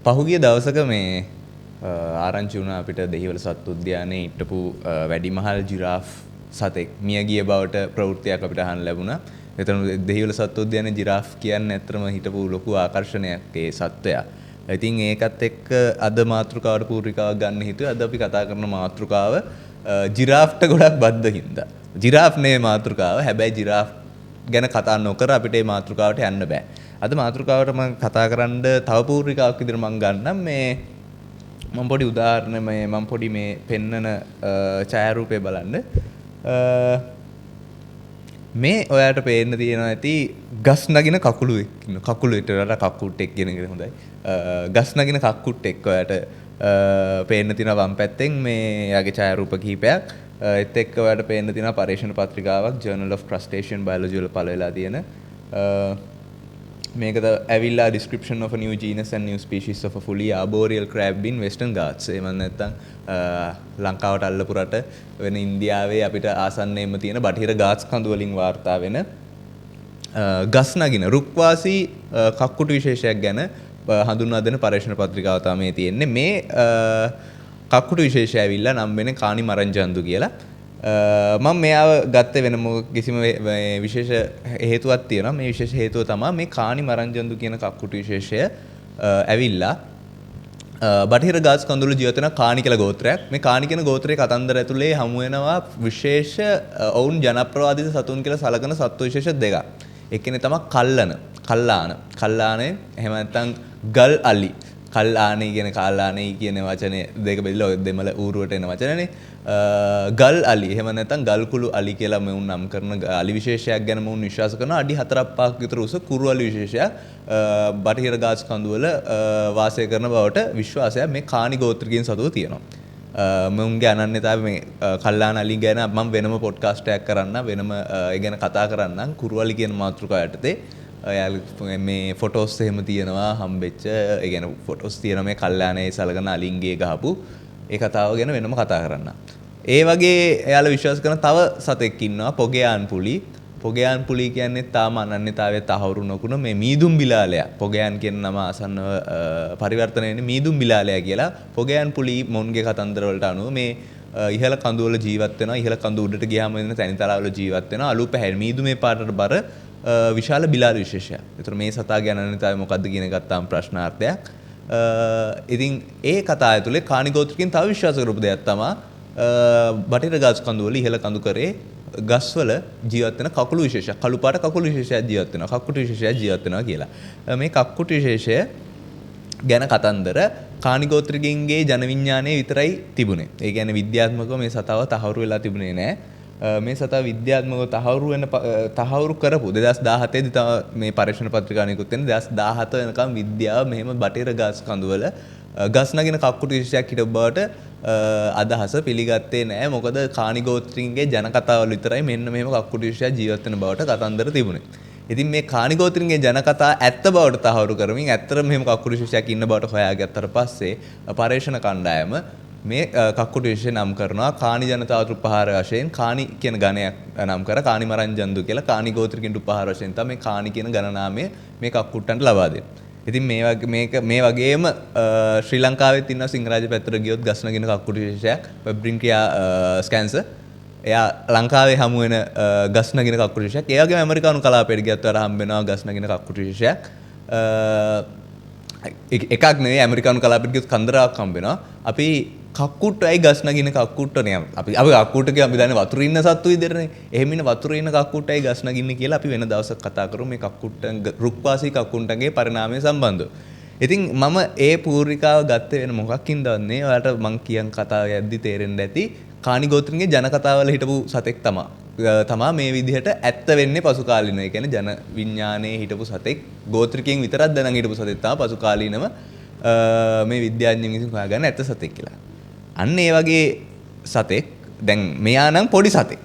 පහුගිය දවසක මේ ආරංචි වුණා අපිට දෙහිවල සත්තු උද්‍යානයේ හිටපු වැඩිමහල් ජිරාෆ් සතෙක් මිය ගිය බවට ප්‍රවෘත්තියක් අපිට අහන්න ලැබුණා. එතන දෙහිවල සත්තු උද්‍යානයේ ජිරාෆ් කියන්නේ ඇත්තටම හිටපු ලොකු ආකර්ෂණයක් ඒ සත්වයා. ඉතින් ඒකත් එක්ක අද මාතෘකාවට පූර්විකාවක් ගන්න හිතුවේ. අද අපි කතා කරන මාතෘකාව ජිරාෆ්ට ගොඩක් බද්ධ හින්දා. ජිරාෆ් නේ මාතෘකාව. හැබැයි ජිරාෆ් ගැන කතා නොකර අපිට මේ මාතෘකාවට යන්න බෑ. අද මාතෘකාවට මම කතා කරන්න තව පූර්විකාවක් විදිහට මම ගන්නම් මේ මම පොඩි උදාහරණ මම පොඩි මේ පෙන්නන ඡායාරූපය බලන්න මේ ඔයාලට පේන්න තියෙනවා ඇති ගස් නගින කකුලුවෙක් ඉන්න කකුලුවට වඩා කක්කුට්ටෙක් කියන එක හොඳයි ගස් නගින කක්කුට්ටෙක් ඔයාලට පේන්න තියෙනවා වම් පැත්තෙන් මේ යාගේ ඡායාරූප කිහිපයක් ඒත් එක්ක ඔයාලට පේන්න තියෙනවා පරීක්ෂණ පත්‍රිකාවක් Journal of Crustacean Biology වල පළ වෙලා තියෙන මේකද ඇවිල්ලා description of a new genus and new species of a fully arboreal crab in Western Ghats. එහෙම නැත්නම් ලංකාවට අල්ලපු රට වෙන ඉන්දියාවේ අපිට ආසන්නයෙන්ම තියෙන බටහිර ගාට්ස් කඳු වලින් වාර්තා වෙන ගස් නගින රුක්වාසී කක්කුටු විශේෂයක් ගැන හඳුන්වා දෙන පරීක්ෂණ පත්‍රිකාව තමයි තියෙන්නේ. මේ කක්කුටු විශේෂය ඇවිල්ලා නම් වෙන්නේ කානි මරංජන්දු කියලා. මම මෙයාව ගත්තේ වෙන කිසිම විශේෂ හේතුවක් තියෙනවා. මේ විශේෂ හේතුව තමයි මේ කානි මරංජන්දු කියන කක්කුටු විශේෂය ඇවිල්ලා බටහිර ගාස් කඳුළු ජීවත් වෙන කානි කියලා ගෝත්‍රයක්. මේ කානි කියන ගෝත්‍රයේ කතන්දර ඇතුලේ හමු වෙනවා විශේෂ ඔවුන් ජනප්‍රවාදිත සතුන් කියලා සලකන සත්ව විශේෂ දෙකක්. එක්කෙනේ තමයි කල්ලානේ එහෙම නැත්නම් ගල් අලි. කල්ලානේ කියන කාලානේ කියන වචනේ දෙක බෙදලා දෙමළ ඌරුවට එන වචනනේ. ගල් අලි එහෙම නැත්නම් ගල්කුළු අලි කියලා මෙවුන් නම් කරන අලි විශේෂයක් ගැන මෙවුන් විශ්වාස කරනවා. අඩි 4-5ක් විතර උස කුරු අලි විශේෂයක් බටහිර ගාස් කඳුවල වාසය කරන බවට විශ්වාසයක් මේ කානි ගෝත්‍රිකයන් සතුව තියෙනවා. මෙවුන්ගේ අනන්‍යතාවය මේ කල්ලාන අලි ගැන මම වෙනම පොඩ්කාස්ට් එකක් කරන්න වෙනම ඒ ගැන කතා කරන්නම්. කුරු අලි කියන මාතෘකාව යටතේ මේ ෆොටෝස් එහෙම තියෙනවා හම්බෙච්ච ඒ කියන්නේ ෆොටෝස් තියෙනවා මේ කල්ලානේ සලකන අලින්ගේ ගහපු ඒ කතාව ගැන වෙනම කතා කරන්න. ඒ වගේ එයාලා විශ්වාස කරන තව සතෙක් ඉන්නවා පොගයාන් පුලි. පොගයාන් පුලි කියන්නේ තාම අනන්‍යතාවයේ තහවුරු නොකුණ මේ මීදුම් බිලාලයා. පොගයාන් කියන නම ආසන්නව පරිවර්තනය වෙන්නේ මීදුම් බිලාලයා කියලා. පොගයාන් පුලි මොන්ගේ කතන්දර වලට අනුව මේ ඉහළ කඳු වල ජීවත් වෙනවා. ඉහළ කඳු උඩට ගියාම වෙන තැනිතලාවල ජීවත් වෙනවා. අලු පැහැල් මීදුමේ පාටට බර විශාල බිලාල විශේෂයක්. ඒතර මේ සතාගේ අනන්‍යතාවය මොකක්ද කියන එක ගත්තාම ප්‍රශ්නාර්ථයක්. ඉතින් ඒ කතාව ඇතුලේ කානි ගෝත්‍රිකයන් තව විශ්වාස කරපු දෙයක් තමයි බටහිර ගස් කඳු වල ඉහළ කඳු කරේ ගස්වල ජීවත් වෙන කකුළු විශේෂයක්. කළු පාට කකුළු විශේෂයක් ජීවත් වෙනවා. කක්කුටු විශේෂයක් ජීවත් වෙනවා කියලා. මේ කක්කුටු විශේෂය ගැන කතන්දර කානි ගෝත්‍රිකයන්ගේ ජන විඥානයේ විතරයි තිබුණේ. ඒ කියන්නේ විද්‍යාත්මකව මේ සතාව තහවුරු වෙලා තිබුණේ නැහැ. මේ සතා විද්‍යාත්මකව තහවුරු කරපු 2017 දී මේ පරීක්ෂණ පත්‍රිකාව නිකුත් වෙන 2017 වෙනකම් විද්‍යාව මෙහෙම බටහිර ගස් කඳුවල ගස් නගින කක්කුටු විශේෂයක් හිටපු බවට අදහස පිළිගත්තේ නැහැ. මොකද කානි ගෝත්‍රිකයන්ගේ ජන කතාවල විතරයි මෙන්න මෙහෙම කක්කුටු විශේෂයක් ජීවත් වෙන බවට කතන්දර තිබුණේ. ඉතින් මේ කානි ගෝත්‍රිකයන්ගේ ජන කතා ඇත්ත බවට තහවුරු කරමින් ඇත්තටම මෙහෙම කක්කුටු විශේෂයක් ඉන්න බවට හොයාගත්තට පස්සේ පරීක්ෂණ කණ්ඩායම මේ කක්කුටු විශේෂය නම් කරනවා කානි ජනතාවට උපහාර වශයෙන් කානි කියන ගණයක් නම් කර කානි මරංජන්දු කියලා කානි ගෝත්‍රිකයන්ට උපහාර වශයෙන් තමයි කානි කියන ගණ නාමය මේ කක්කුට්ටන්ට ලබා දෙන්නේ. ඉතින් මේ වගේම ශ්‍රී ලංකාවෙත් ඉන්න සිංහරාජ පැත්තට ගියොත් ගස් නගින කක්කුටු විශේෂයක් බ්‍රින්කියා ස්කැන්සර් එයා ලංකාවේ හමු වෙන ගස් නගින කක්කුටු විශේෂයක්. ඒ වගේම ඇමරිකානු කලාපයට ගියත් වර හම්බ වෙනවා ගස් නගින කක්කුටු විශේෂයක්. එකක් නෙවෙයි ඇමරිකානු කලාපයට ගියොත් කන්දරාවක් හම්බ වෙනවා. අපි කක්කුට්ටයි ගස් නගින කක්කුට්ටනේ අපි කක්කුට්ට කියලා අපි දන්නේ වතුරේ ඉන්න සත්තු විදිහටනේ. එහෙම ඉන්න වතුරේ ඉන්න කක්කුට්ටයි ගස් නගින්නේ කියලා අපි වෙන දවසක් කතා කරමු මේ කක්කුට්ටන් රුක්වාසී කක්කුට්ටන්ගේ පරිණාමය සම්බන්ධව. ඉතින් මම ඒ පූර්විකාව ගත්තේ වෙන මොකක්ින්ද වන්නේ ඔයාලට මං කියන කතාව යද්දි තේරෙන්න ඇති කානි ගෝත්‍රිකගේ ජන කතාවල හිටපු සතෙක් තමා මේ විදිහට ඇත්ත වෙන්නේ පසු කාලිනව. ඒ කියන්නේ ජන විඥානයේ හිටපු සතෙක් ගෝත්‍රිකයන් විතරක් දැනන් හිටපු සතෙක් තමයි පසු කාලීනව මේ විද්‍යාඥයන් විසින් හොයාගන්න ඇත්ත සතෙක් කියලා. අන්න ඒ වගේ සතෙක් දැන් මෙයා නම් පොඩි සතෙක්.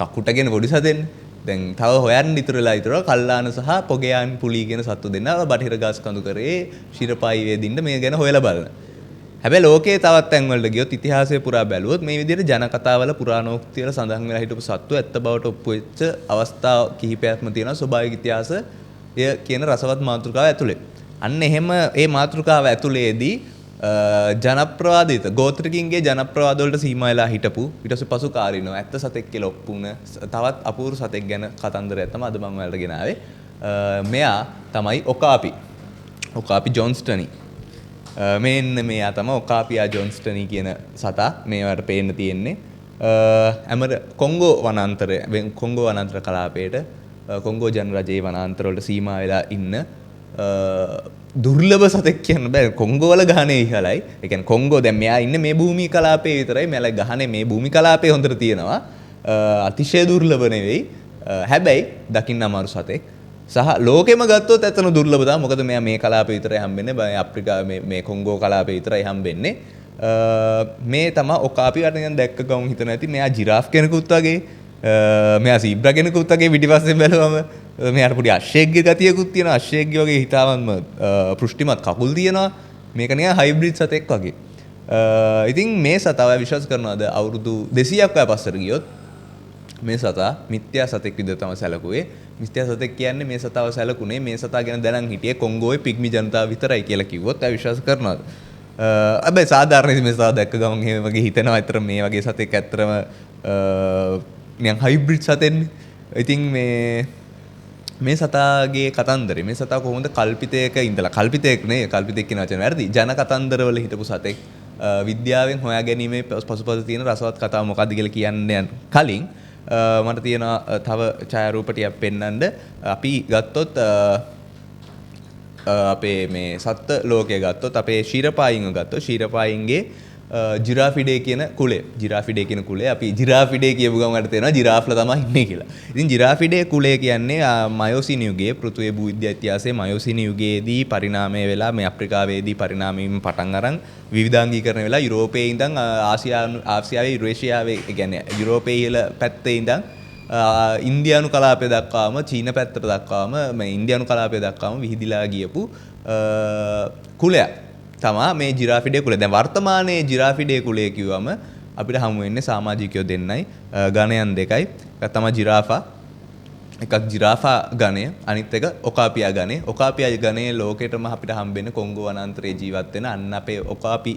කක්කුට කියන පොඩි සතෙන්නේ. දැන් තව හොයන්න ඉතුරුලා කල්ලාන සහ පොගයාන් පුලි කියන සත්තු දෙන්න බටහිර ගස් කඳු කරේ ශිරපයි වේදින්න මේ ගැන හොයලා බලන. හැබැයි ලෝකයේ තවත් තැන්වලට ගියොත් ඉතිහාසය පුරා බැලුවොත් මේ විදිහට ජන කතාවල පුරාණෝක්ති වල සඳහන් වෙලා හිටපු සත්තු ඇත්ත බවට ඔප්පු වෙච්ච අවස්ථා කිහිපයක්ම තියෙනවා ස්වභාවික ඉතිහාසය කියන රසවත් මාතෘකාව ඇතුලේ. අන්න එහෙම ඒ මාතෘකාව ඇතුළේදී ජනප්‍රවාදිත ගෝත්‍රිකින්ගේ ජනප්‍රවාද වලට සීමා වෙලා හිටපු ඊට පස්සේ පසු කාරිනව ඇත්ත සතෙක් කියලා ඔප්පු වුණ තවත් අපූර්ව සතෙක් ගැන කතන්දරයක් තමයි අද මම ඔයාලට ගෙනාවේ. මෙයා තමයි ඔකාපි ජොන්ස්ටනි. මෙන්න මෙයා තමයි ඔකාපියා ජොන්ස්ටනි කියන සතා. මේවට පේන්න තියෙන්නේ කොංගෝ වනාන්තරය කොංගෝ වනාන්තර කලාපයට කොංගෝ ජනරජයේ වනාන්තර වලට සීමා වෙලා ඉන්න දුර්ලභ සතෙක් කියන්න බෑ. කොංගෝ වල ගහනේ ඉහළයි. ඒ කියන්නේ කොංගෝ දැන් මෙයා ඉන්නේ මේ භූමි කලාපයේ විතරයි. මෙයාලා ගහනේ මේ භූමි කලාපයේ හොඳට තියෙනවා. අතිශය දුර්ලභ නෙවෙයි. හැබැයි දකින්න අමාරු සතෙක්. සහ ලෝකෙම ගත්තොත් ඇත්තන දුර්ලභ තමයි. මොකද මෙයා මේ කලාපේ විතරයි හම්බෙන්නේ. අප්‍රිකාවේ මේ කොංගෝ කලාපේ විතරයි හම්බෙන්නේ. මේ තමයි ඔකාපි වටෙන් දැක්ක ගමන් හිතන ඇති මෙයා ජිරාෆ් කෙනෙකුත් වගේ මෙයා සීබ්‍රා කෙනෙකුත් වගේ පිටිපස්සෙන් බැලුවම මෙයාට පොඩි අශ්වයෙක්ගේ ගතියකුත් තියෙනවා. අශ්වයෙක්ගේ වගේ හිතාවන්ම පෘෂ්ටිමත් කකුල් තියෙනවා. මේක නිකන් හයිබ්‍රිඩ් සතෙක් වගේ. ඉතින් මේ සතාව විශ්වාස කරනවාද අවුරුදු 200ක් පස්සට ගියොත් මේ සතා මිත්‍යා සතෙක් විදිහට තමයි සැලකුවේ. මිත්‍යා සතෙක් කියන්නේ මේ සතාව සැලකුනේ මේ සතා ගැන දැනන් හිටියේ කොංගෝවේ පිග්මි ජනතාව විතරයි කියලා කිව්වොත් ඒ විශ්වාස කරනවාද? හැබැයි සාධාරණ මේ සතා දැක්ක ගමන් එහෙම වගේ හිතෙනවා. අතර මේ වගේ සතෙක් ඇත්තරම නිකන් හයිබ්‍රිඩ් සතෙන්නේ. ඉතින් මේ සතාගේ කතන්දරේ මේ සතා කොහොමද කල්පිතයක ඉඳලා කල්පිතයක් නේ කල්පිතයක් කියන වචන වැරදි ජන කතන්දරවල හිටපු සතෙක් විද්‍යාවෙන් හොයාගැනීමේ පසුපස තියෙන රසවත් කතාව මොකක්ද කියලා කියන්න කලින් මට තියෙන තව ඡායාරූප ටිකක් පෙන්වන්න. අපි ගත්තොත් අපේ මේ සත්ත්ව ලෝකයේ ගත්තොත් අපේ ශීරපායින්ව ගත්තොත් ශීරපායින්ගේ ජිරාෆිඩේ කියන කුලය. ජිරාෆිඩේ කියන කුලය අපි ජිරාෆිඩේ කියපු ගමන් තේරෙනවා ජිරාෆ්ලා තමයි ඉන්නේ කියලා. ඉතින් ජිරාෆිඩේ කුලය කියන්නේ මයෝසින් යුගයේ පෘථිවි භූවිද්‍යා ඉතිහාසයේ මයෝසින් යුගයේදී පරිණාමය වෙලා මේ අප්‍රිකාවේදී පරිණාමයෙන් පටන් අරන් විවිධාංගීකරණය වෙලා යුරෝපයේ ඉඳන් ආසියාවේ යුරේෂියාවේ කියන්නේ යුරෝපයේ ඉහළ පැත්තේ ඉඳන් ඉන්දියානු කලාපය දක්වාම චීන පැත්තට දක්වාම මේ ඉන්දියානු කලාපය දක්වාම විහිදිලා ගියපු කුලයක් තමා මේ ජිරාෆිඩේ කුලය. දැන් වර්තමානයේ ජිරාෆිඩේ කුලය කිව්වම අපිට හමු වෙන්නේ සමාජිකයෝ දෙන්නයි ගණයන් දෙකයි. එකක් තමයි ජිරාෆා. එකක් ජිරාෆා ගණය අනිත් එක ඔකාපියා ගණය. ඔකාපියා ගණයේ ලෝකෙටම අපිට හම්බෙන්නේ කොංගෝ වනාන්තරයේ ජීවත් වෙන අන්න අපේ ඔකාපි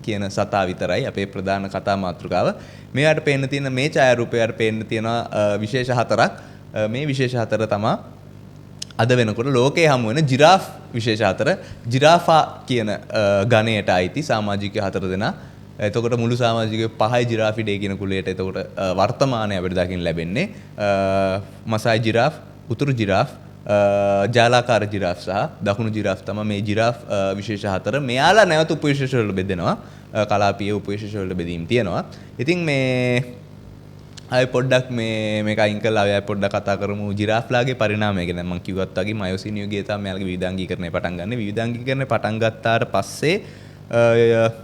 කියන සතා විතරයි අපේ ප්‍රධාන කතා මාතෘකාව. මේවට පේන්න තියෙන මේ ඡායාරූපයට පේන්න තියෙන විශේෂ හතරක්. මේ විශේෂ හතර තමයි අද වෙනකොට ලෝකයේ හමු වෙන ජිරාෆ් විශේෂ හතර. ජිරාෆා කියන ගණයට අයිති සමාජිකයෝ හතර දෙනා. එතකොට මුළු සමාජිකයෝ පහයි ජිරාෆිඩේ කියන කුලයට එතකොට වර්තමානයේ අපිට දකින්න ලැබෙන්නේ මසායි ජිරාෆ්, උතුරු ජිරාෆ්, ජාලාකාර ජිරාෆ් සහ දකුණු ජිරාෆ් තමයි මේ ජිරාෆ් විශේෂ හතර. මෙයාලා නැවත උපවිශේෂ වලට බෙදෙනවා. කලාපීය උපවිශේෂ වලට බෙදීම් තියෙනවා. ඉතින් මේ අය පොඩ්ඩක් මේක අයින් කරලා අය පොඩ්ඩක් කතා කරමු ජිරාෆ්ලාගේ පරිණාමය ගැන. මම කිව්වත් වගේ මයෝසින් යුගයේ තමයි මෙයාලගේ විවිධාංගීකරණය පටන් ගන්න. විවිධාංගීකරණය පටන් ගත්තාට පස්සේ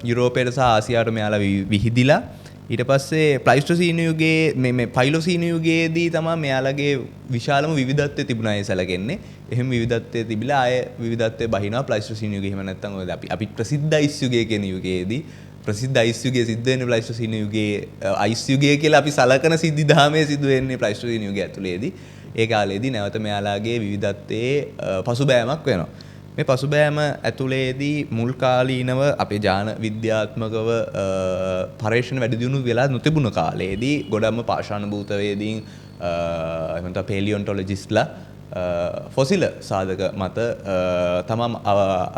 යුරෝපයට සහ ආසියාවට මෙයාලා විහිදිලා ඊට පස්සේ ප්ලයිස්ටොසීන යුගයේ මේ පයිලොසීන යුගයේදී තමයි මෙයාලගේ විශාලම විවිධත්වය තිබුණා ඒ සැලකෙන්නේ. එහෙම විවිධත්වය තිබිලා ආය විවිධත්වය බහිනවා ප්ලයිස්ටොසීන යුගයේ. එහෙම නැත්නම් ඔය අපි ප්‍රසිද්ධ අයිස් යුගය කියන යුගයේදී ප්‍රසිද්ධ අයිස් යුගයේ සිද්ධ වෙන්නේ ප්ලයිස්ටොසීන යුගයේ අයිස් යුගය කියලා අපි සලකන සිද්ධි දහමේ සිදු වෙන්නේ ප්ලයිස්ටොසීන යුගය ඇතුළේදී. ඒ කාලේදී නැවත මෙයාලාගේ විවිධත්වයේ පසුබෑමක් වෙනවා. මේ පසුබෑම ඇතුළේදී මුල් කාලීනව අපේ ජාන විද්‍යාත්මකව පරීක්ෂණ වැඩි දියුණු වෙලා නොතිබුණ කාලේදී ගොඩක්ම පාෂාණ භූතවේදීන් එහෙම නැත්නම් පේලියොන්ටොලොජිස්ට්ලා ෆොසිල සාධක මත තමම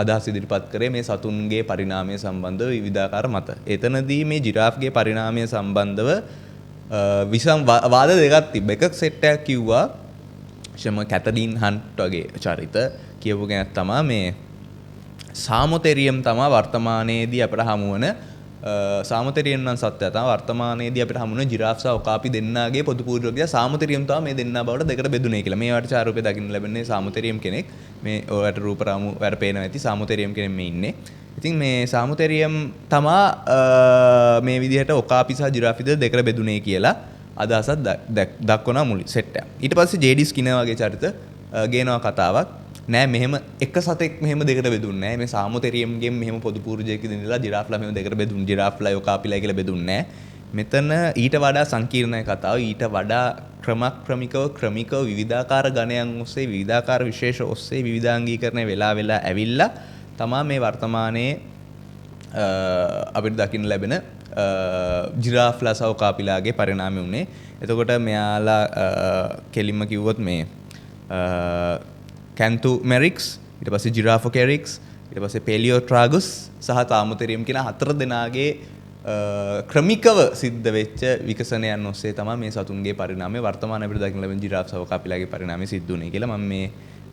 අදහස් ඉදිරිපත් කරේ මේ සතුන්ගේ පරිණාමය සම්බන්ධව විවිධාකාර මත. එතනදී මේ ජිරාෆ්ගේ පරිණාමය සම්බන්ධව විසම් වාද දෙකක් තිබ්බ. එකක් සෙට් එකක් කිව්වා ෂම කැතලින් හන්ට් වගේ චරිත කියපු කෙනෙක් තමයි මේ සාමොතෙරියම් තමයි වර්තමානයේදී අපිට හමු වෙන සාමොතෙරියම් නම් සත්‍යය තමයි වර්තමානයේදී අපිට හමු වෙන ජිරාෆ් සහ ඔකාපි දෙන්නාගේ පොදු පූර්වකයා සාමොතෙරියම් තමයි මේ දෙන්නා බවට දෙකට බෙදුනේ කියලා. මේ වට චාරූපේ දකින්න ලැබෙන්නේ සාමොතෙරියම් කෙනෙක්. මේ ඔයාලට රූපරාමු වල පේනවා ඇති සාමොතෙරියම් කෙනෙක් මේ ඉන්නේ. ඉතින් මේ සාමොතෙරියම් තමයි මේ විදිහට ඔකාපි සහ ජිරාෆ් දෙකට බෙදුනේ කියලා අදහසක් දක්වනවා මුල් සෙට් එක. ඊට පස්සේ ජේ.ඩී. ස්කිනර් වගේ චරිත ගේනවා කතාවක්. නෑ මෙහෙම එක සතෙක් මෙහෙම දෙකට බෙදුන්නේ නෑ. මේ සාමොතෙරියම්ගෙන් මෙහෙම පොදු පූර්වජයක ඉඳලා ජිරාෆ්ලා මෙහෙම දෙකට බෙදුන්නේ. ජිරාෆ්ලා ඔකාපිලා කියලා බෙදුන්නේ නෑ. මෙතන ඊට වඩා සංකීර්ණයි කතාව. ඊට වඩා ක්‍රමිකව විවිධාකාර ගණයන් ඔස්සේ විවිධාකාර විශේෂ ඔස්සේ විවිධාංගීකරණය වෙලා ඇවිල්ලා තමා මේ වර්තමානයේ අපිට දකින්න ලැබෙන ජිරාෆ්ලා සහ ඔකාපිලාගේ පරිණාමය උනේ. එතකොට මෙයාලා කෙලින්ම කිව්වොත් මේ කැන්තුමෙරික්ස්, ඊට පස්සේ ජිරාෆොකෙරික්ස්, ඊට පස්සේ පේලියෝට්‍රාගුස් සහ තාමොතෙරියම් කියන 4 දෙනාගේ ක්‍රමිකව සිද්ධ වෙච්ච විකසනයන් ඔස්සේ තමයි මේ සතුන්ගේ පරිණාමය වර්තමාන අපිට දකින්න ලැබෙන ජිරාෆ් සහ ඔකාපිලාගේ පරිණාමය සිද්ධ වුනේ කියලා මම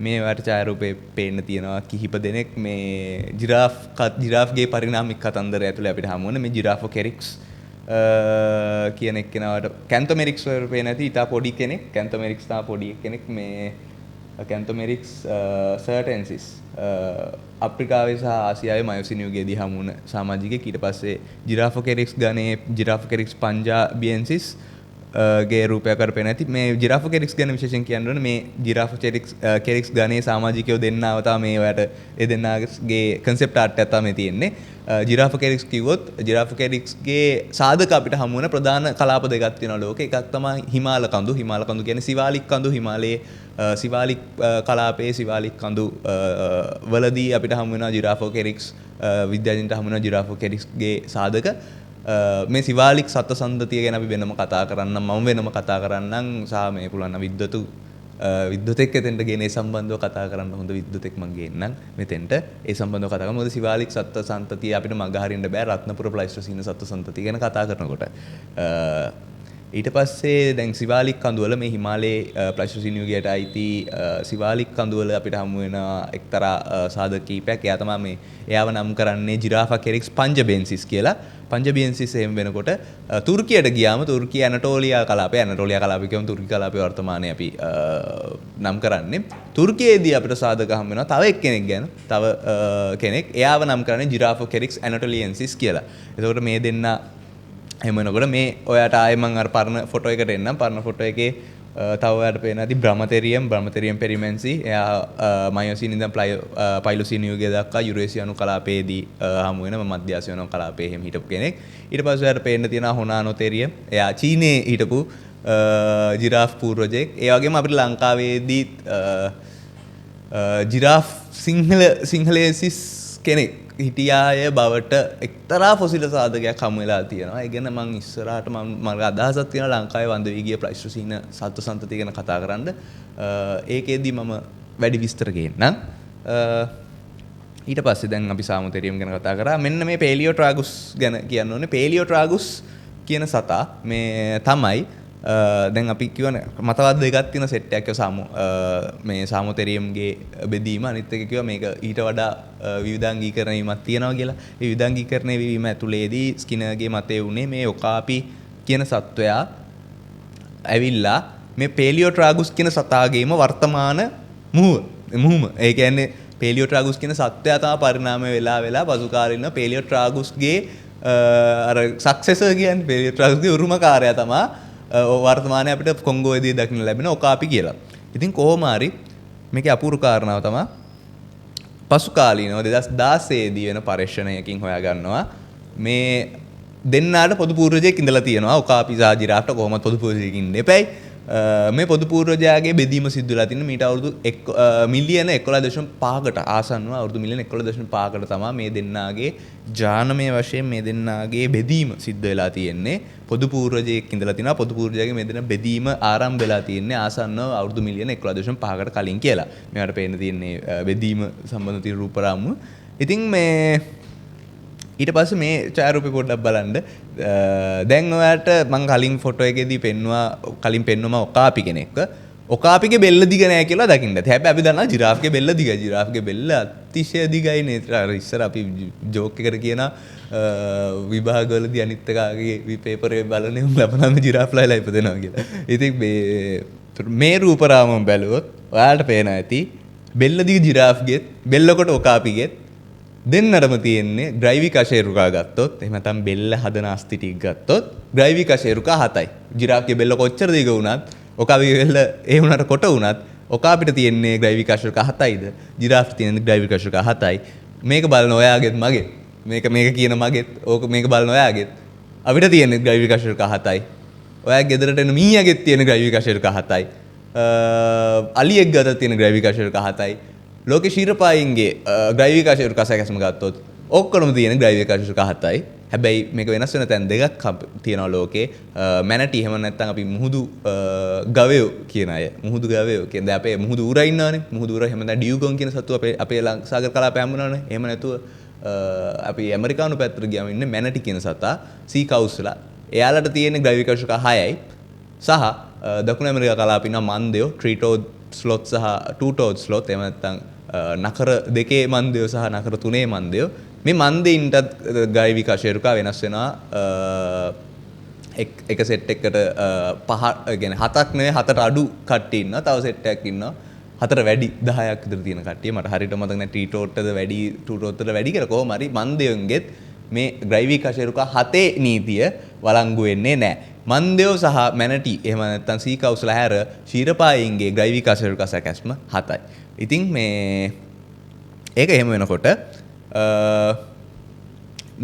මේ වට ඡායාරූපේ පේන්න තියෙනවා කිහිප දෙනෙක් මේ ජිරාෆ්ගේ පරිණාමික කතන්දරය ඇතුලේ අපිට හමු වෙන මේ ජිරාෆොකෙරික්ස් කියන එක්කෙනාට කැන්තොමෙරික්ස් වල පේන නැති ඉතා පොඩි කෙනෙක්. කැන්තොමෙරික්ස් තා පොඩි කෙනෙක් මේ කැන්තොමෙරික්ස් සර්ටෙන්සිස් අප්‍රිකාවේ සහ ආසියාවේ මයොසින් යුගයේදී හමු වුණ සමාජිකයෙක්. ඊට පස්සේ ජිරාෆොකෙරික්ස් ගණයේ ජිරාෆොකෙරික්ස් පංජාබියෙන්සිස් ගේ රූපයක් කරපේ නැති මේ ජිරාෆොකෙරික්ස් ගැන විශේෂයෙන් කියන්න ඕනේ. මේ ජිරාෆොකෙරික්ස් ගණයේ සමාජිකයෝ දෙන්නව තමයි මේ වලට ඒ දෙන්නාගේ කන්සෙප්ට් ආර්ට් එකක් තමයි තියෙන්නේ. ජිරාෆොකෙරික්ස් කිව්වොත් ජිරාෆොකෙරික්ස්ගේ සාධක අපිට හමු වෙන ප්‍රධාන කලාප දෙකක් තියෙනවා ලෝකේ. එකක් තමයි හිමාල කඳු. හිමාල කඳු කියන්නේ සිවාලික් කඳු. හිමාලයේ සිවාලික් කලාපයේ සිවාලික් කඳු වලදී අපිට හමු වෙනවා ජිරාෆොකෙරික්ස් විද්‍යාඥයන්ට හමු වෙනවා ජිරාෆොකෙරික්ස්ගේ සාධක. මේ සිවාලික් සත්ත්ව සම්පතිය ගැන අපි වෙනම කතා කරන්නම්, මම වෙනම කතා කරන්නම් සහ මේ පුළුවන් විද්වතෙක් එතෙන්ට ගෙන ඒ සම්බන්ධව කතා කරන්න හොඳ විද්වතෙක් මම ගේන්නම් මෙතෙන්ට ඒ සම්බන්ධව කතා කරමු. මොකද සිවාලික් සත්ත්ව සම්පතිය අපිට මග හරින්න බෑ රත්නපුර ප්ලයිස්ටොසීන සත්ත්ව සම්පතිය ගැන කතා කරනකොට. ඊට පස්සේ දැන් සිවාලික් කඳුවල මේ හිමාලයේ ප්ලයිස්ටොසීන යුගයට අයිති සිවාලික් කඳුවල අපිට හමු වෙන එක්තරා සාධක කීපයක්. එයා තමයි මේ එයාව නම් කරන්නේ ජිරාෆොකෙරික්ස් පංජබෙන්සිස් කියලා. පංජබියෙන්සිස් එහෙම වෙනකොට තුර්කියට ගියාම තුර්කිය ඇනටෝලියා කලාපය කියමු තුර්කි කලාපය වර්තමානයේ අපි නම් කරන්නේ. තුර්කියේදී අපිට සාධක හම් වෙනවා තව එක්කෙනෙක් ගැන. තව කෙනෙක් එයාව නම් කරන්නේ ජිරාෆොකෙරික්ස් ඇනටෝලියෙන්සිස් කියලා. එතකොට මේ දෙන්න එහෙම වෙනකොට මේ ඔයාට ආයෙ මම අර පරණ ෆොටෝ එකට එන්නම්. පරණ ෆොටෝ එකේ තව ඔයාලට පේන ඇති බ්‍රහ්මතෙරියම් පෙරිමෙන්සි. එයා මයොසින් ඉඳන් පයිලොසින් යුගය දක්වා යුරේසියානු කලාපයේදී හමු වෙන මධ්‍ය ආසියානු කලාපයේ එහෙම හිටපු කෙනෙක්. ඊට පස්සේ ඔයාලට පේන්න තියෙනවා හොනානොතෙරියම්. එයා චීනයේ හිටපු ජිරාෆ් පූර්වජයෙක්. ඒ වගේම අපිට ලංකාවේදී ජිරාෆ් සිංහලේසිස් කෙනෙක් හිටියාය බවට එක්තරා ෆොසිල සාධකයක් හමු වෙලා තියෙනවා. ඒ ගැන මම ඉස්සරහට මගේ අදහසක් තියෙනවා ලංකාවේ වඳ වී ගිය ප්ලයිස්ටොසීන සත්ත්ව සම්පතිය ගැන කතා කරන්න. ඒකෙදී මම වැඩි විස්තර ගේන්නම්. ඊට පස්සේ දැන් අපි සාමොතෙරියම් ගැන කතා කරා. මෙන්න මේ පේලියෝට්‍රාගුස් ගැන කියන්න ඕනේ. පේලියෝට්‍රාගුස් කියන සතා මේ තමයි දැන් අපි කියවන මතවාද දෙකක් තියෙන සෙට් එකක් මේ සාමොතෙරියම්ගේ බෙදීම. අනිත් එක කිව්වා මේක ඊට වඩා විවිධාංගීකරණ වීමක් තියෙනවා කියලා. ඒ විවිධාංගීකරණය වීම ඇතුළේදී ස්කිනර්ගේ මතය වුණේ මේ ඔකාපි කියන සත්වයා ඇවිල්ලා මේ පේලියෝට්‍රාගුස් කියන සතාගේම වර්තමාන මුහුම. ඒ කියන්නේ පේලියෝට්‍රාගුස් කියන සත්වයා තමයි පරිණාමය වෙලා පසු කාලේ ඉන්න පේලියෝට්‍රාගුස්ගේ අර සක්සෙසර් කියන්නේ පේලියෝට්‍රාගුස්ගේ උරුමකාරයා තමයි වර්තමානයේ අපිට කොංගෝයේදී දකින්න ලැබෙන ඔකාපි කියලා. ඉතින් කොහොම හරි මේකේ අපූර්ව කාරණාව තමයි පසු කාලීනව 2016 දී වෙන පරීක්ෂණයකින් හොයාගන්නවා මේ දෙන්නාට පොදු පූර්වජයෙක් ඉඳලා තියෙනවා. ඔකාපි සහ ජිරාෆ්ට කොහොමද පොදු පූර්වජයෙක් ඉන්න එපැයි. මේ පොදු පූර්වජයාගේ බෙදීම සිද්ධ වෙලා තියෙන මීට අවුරුදු මිලියන 11.5කට ආසන්නව අවුරුදු මිලියන 11.5කට තමයි මේ දෙන්නාගේ ජානමය වශයෙන් මේ දෙන්නාගේ බෙදීම සිද්ධ වෙලා තියෙන්නේ. පොදු පූර්වජයෙක් ඉඳලා තිනවා. පොදු පූර්වජයාගේ මේ දෙන බෙදීම ආරම්භ වෙලා තියෙන්නේ ආසන්නව අවුරුදු මිලියන 11.5කට කලින් කියලා. මේවට පේන්න තියෙන්නේ බෙදීම සම්බන්ධ තියෙන රූප රාමුව. ඉතින් මේ ඊට පස්සේ මේ ඡායාරූපේ පොඩ්ඩක් බලන්න. දැන් ඔයාලට මම කලින් ෆොටෝ එකේදී පෙන්නුවා ඔකාපි කෙනෙක්ව. ඔකාපිගේ බෙල්ල දිග නෑ කියලා දකින්න. හැබැයි අපි දන්නවා ජිරාෆ්ගේ බෙල්ල දිගයි. ජිරාෆ්ගේ බෙල්ල අතිශය දිගයි නේ. අර ඉස්සර අපි ජෝක් එකකට කියන විභාගවලදී අනිත් එකාගේ පේපරේ බලන්නේ ලබනම ජිරාෆ්ලායිලා ඉපදෙනවා කියලා. ඉතින් මේ රූපරාමම බැලුවොත් ඔයාලට පේන ඇති බෙල්ල දිග ජිරාෆ්ගෙත් බෙල්ලකොට ඔකාපිගෙත් දෙන්නටම තියෙන්නේ ග්‍රයිවික අශේරුකා ගත්තොත් එහෙම නැත්නම් බෙල්ල හදන අස්ති ටික ගත්තොත් ග්‍රයිවික අශේරුකා 7යි. ජිරාෆ්ගේ බෙල්ල කොච්චර දිග වුණත් ඔකාපිගේ බෙල්ල ඒ වුණාට කොට වුණත් ඔකාපිට තියෙන්නේ ග්‍රයිවික අශේරුකා 7යිද ජිරාෆ්ට තියෙන්නේ ග්‍රයිවික අශේරුකා 7යි. මේක බලන ඔයාගෙත් මගෙත් මේක කියන මගෙත් ඕක මේක බලන ඔයාගෙත් අපිට තියෙන ග්‍රැවි විකාශක 7යි. ඔයා ගෙදරට එන මීයාගෙත් තියෙන ග්‍රැවි විකාශක 7යි. අලියෙක් ගත තියෙන ග්‍රැවි විකාශක 7යි. ලෝකේ ශීරපායින්ගේ ග්‍රැවි විකාශක සැකැස්ම ගත්තොත් ඔක්කොම තියෙන ග්‍රැවි විකාශක 7යි. හැබැයි මේක වෙනස් වෙන තැන් දෙකක් තියෙනවා ලෝකේ. මැනටි එහෙම නැත්නම් අපි මුහුදු ගවයෝ කියන අය. මුහුදු ගවයෝ කියන්නේ අපේ මුහුදු ඌරා ඉන්නවනේ. මුහුදු ඌරා එහෙම නැත්නම් ඩියුගොන් කියන සත්තු අපේ සාගර කලාපේ හම්බුනවනේ. එහෙම නැතුව අපි ඇමරිකානු පැත්තට ගියාම ඉන්නේ මැනටි කියන සතා සී කවුස්ලා. එයාලට තියෙන ග්‍රැවි විකාශක 6යි. සහ දකුණු ඇමරිකා කලාපේ ඉන්න මන්දයෝ ට්‍රීටෝඩ් ස්ලොත් සහ ටූටෝඩ් ස්ලොත් එහෙම නැත්නම් නකර දෙකේ මන්දයෝ සහ නකර තුනේ මන්දයෝ මේ මන්දයින්ටත් ග්‍රැවි විකාශක වෙනස් වෙනවා. එක සෙට් එකකට පහ කියන්නේ 7ක් නෙවෙයි 7ට අඩු කට්ටිය ඉන්නවා. තව සෙට් එකක් ඉන්නවා 4ට වැඩි 10ක් විතර තියෙන කට්ටිය. මට හරියට මතක නැහැ ට්‍රීටෝඩ්ටද වැඩි ටූටෝඩ්ටද වැඩි කියලා. කොහොම හරි මන්දයන්ගෙත් මේ ග්‍රැවි විකාශක 7 නීතිය වළංගු වෙන්නේ නැහැ. මන්දයෝ සහ මැනටි එහෙම නැත්නම් සී කවුස්ලා හැර ශීරපායින්ගේ ග්‍රැවි විකාශක සැකැස්ම 7යි. ඉතින් මේ ඒක එහෙම වෙනකොට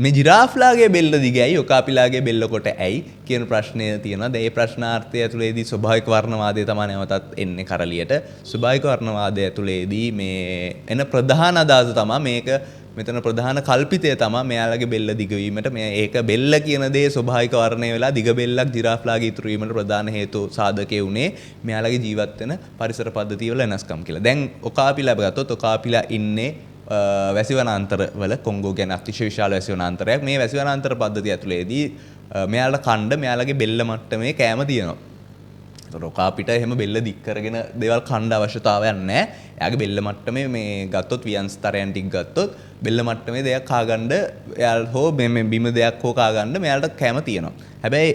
මේ ජිරාෆ්ලාගේ බෙල්ල දිගයි ඔකාපිලාගේ බෙල්ල කොට ඇයි කියන ප්‍රශ්නය තියෙනවා. දැන් මේ ප්‍රශ්නාර්ථය ඇතුළේදී ස්වභාවික වර්ණවාදය තමයි නැවතත් එන්නේ කරලියට. ස්වභාවික වර්ණවාදය ඇතුළේදී මේ එන ප්‍රධාන අදහස තමයි මේක මෙතන ප්‍රධාන කල්පිතය තමයි මෙයාලගේ බෙල්ල දිග වීමට මේ ඒක බෙල්ල කියන දේ ස්වභාවික වර්ණය වෙලා දිග බෙල්ලක් ජිරාෆ්ලාගේ ඉතුරු වීමට ප්‍රධාන හේතු සාධකයේ උනේ මෙයාලගේ ජීවත් වෙන පරිසර පද්ධතිය වල වෙනස්කම් කියලා. දැන් ඔකාපිලා ගත්තොත් ඔකාපිලා ඉන්නේ වැසි වනාන්තරවල කොංගෝ ගැන අතිශය විශාල වැසි වනාන්තරයක්. මේ වැසි වනාන්තර පද්ධතිය ඇතුළේදී මෙයාලට කණ්ඩ මෙයාලගේ බෙල්ල මට්ටමේ කෑම තියෙනවා. ඒතකොට ඔකාපිට එහෙම බෙල්ල දික් කරගෙන දේවල් කණ්ඩ අවශ්‍යතාවයක් නැහැ. එයාගේ බෙල්ල මට්ටමේ මේ ගත්තොත් වියන්ස්තරයන් ටික ගත්තොත් බෙල්ල මට්ටමේ දෙයක් කාගන්න එයාලා හෝ මේ බිම දෙයක් හෝ කාගන්න මෙයාලට කෑම තියෙනවා. හැබැයි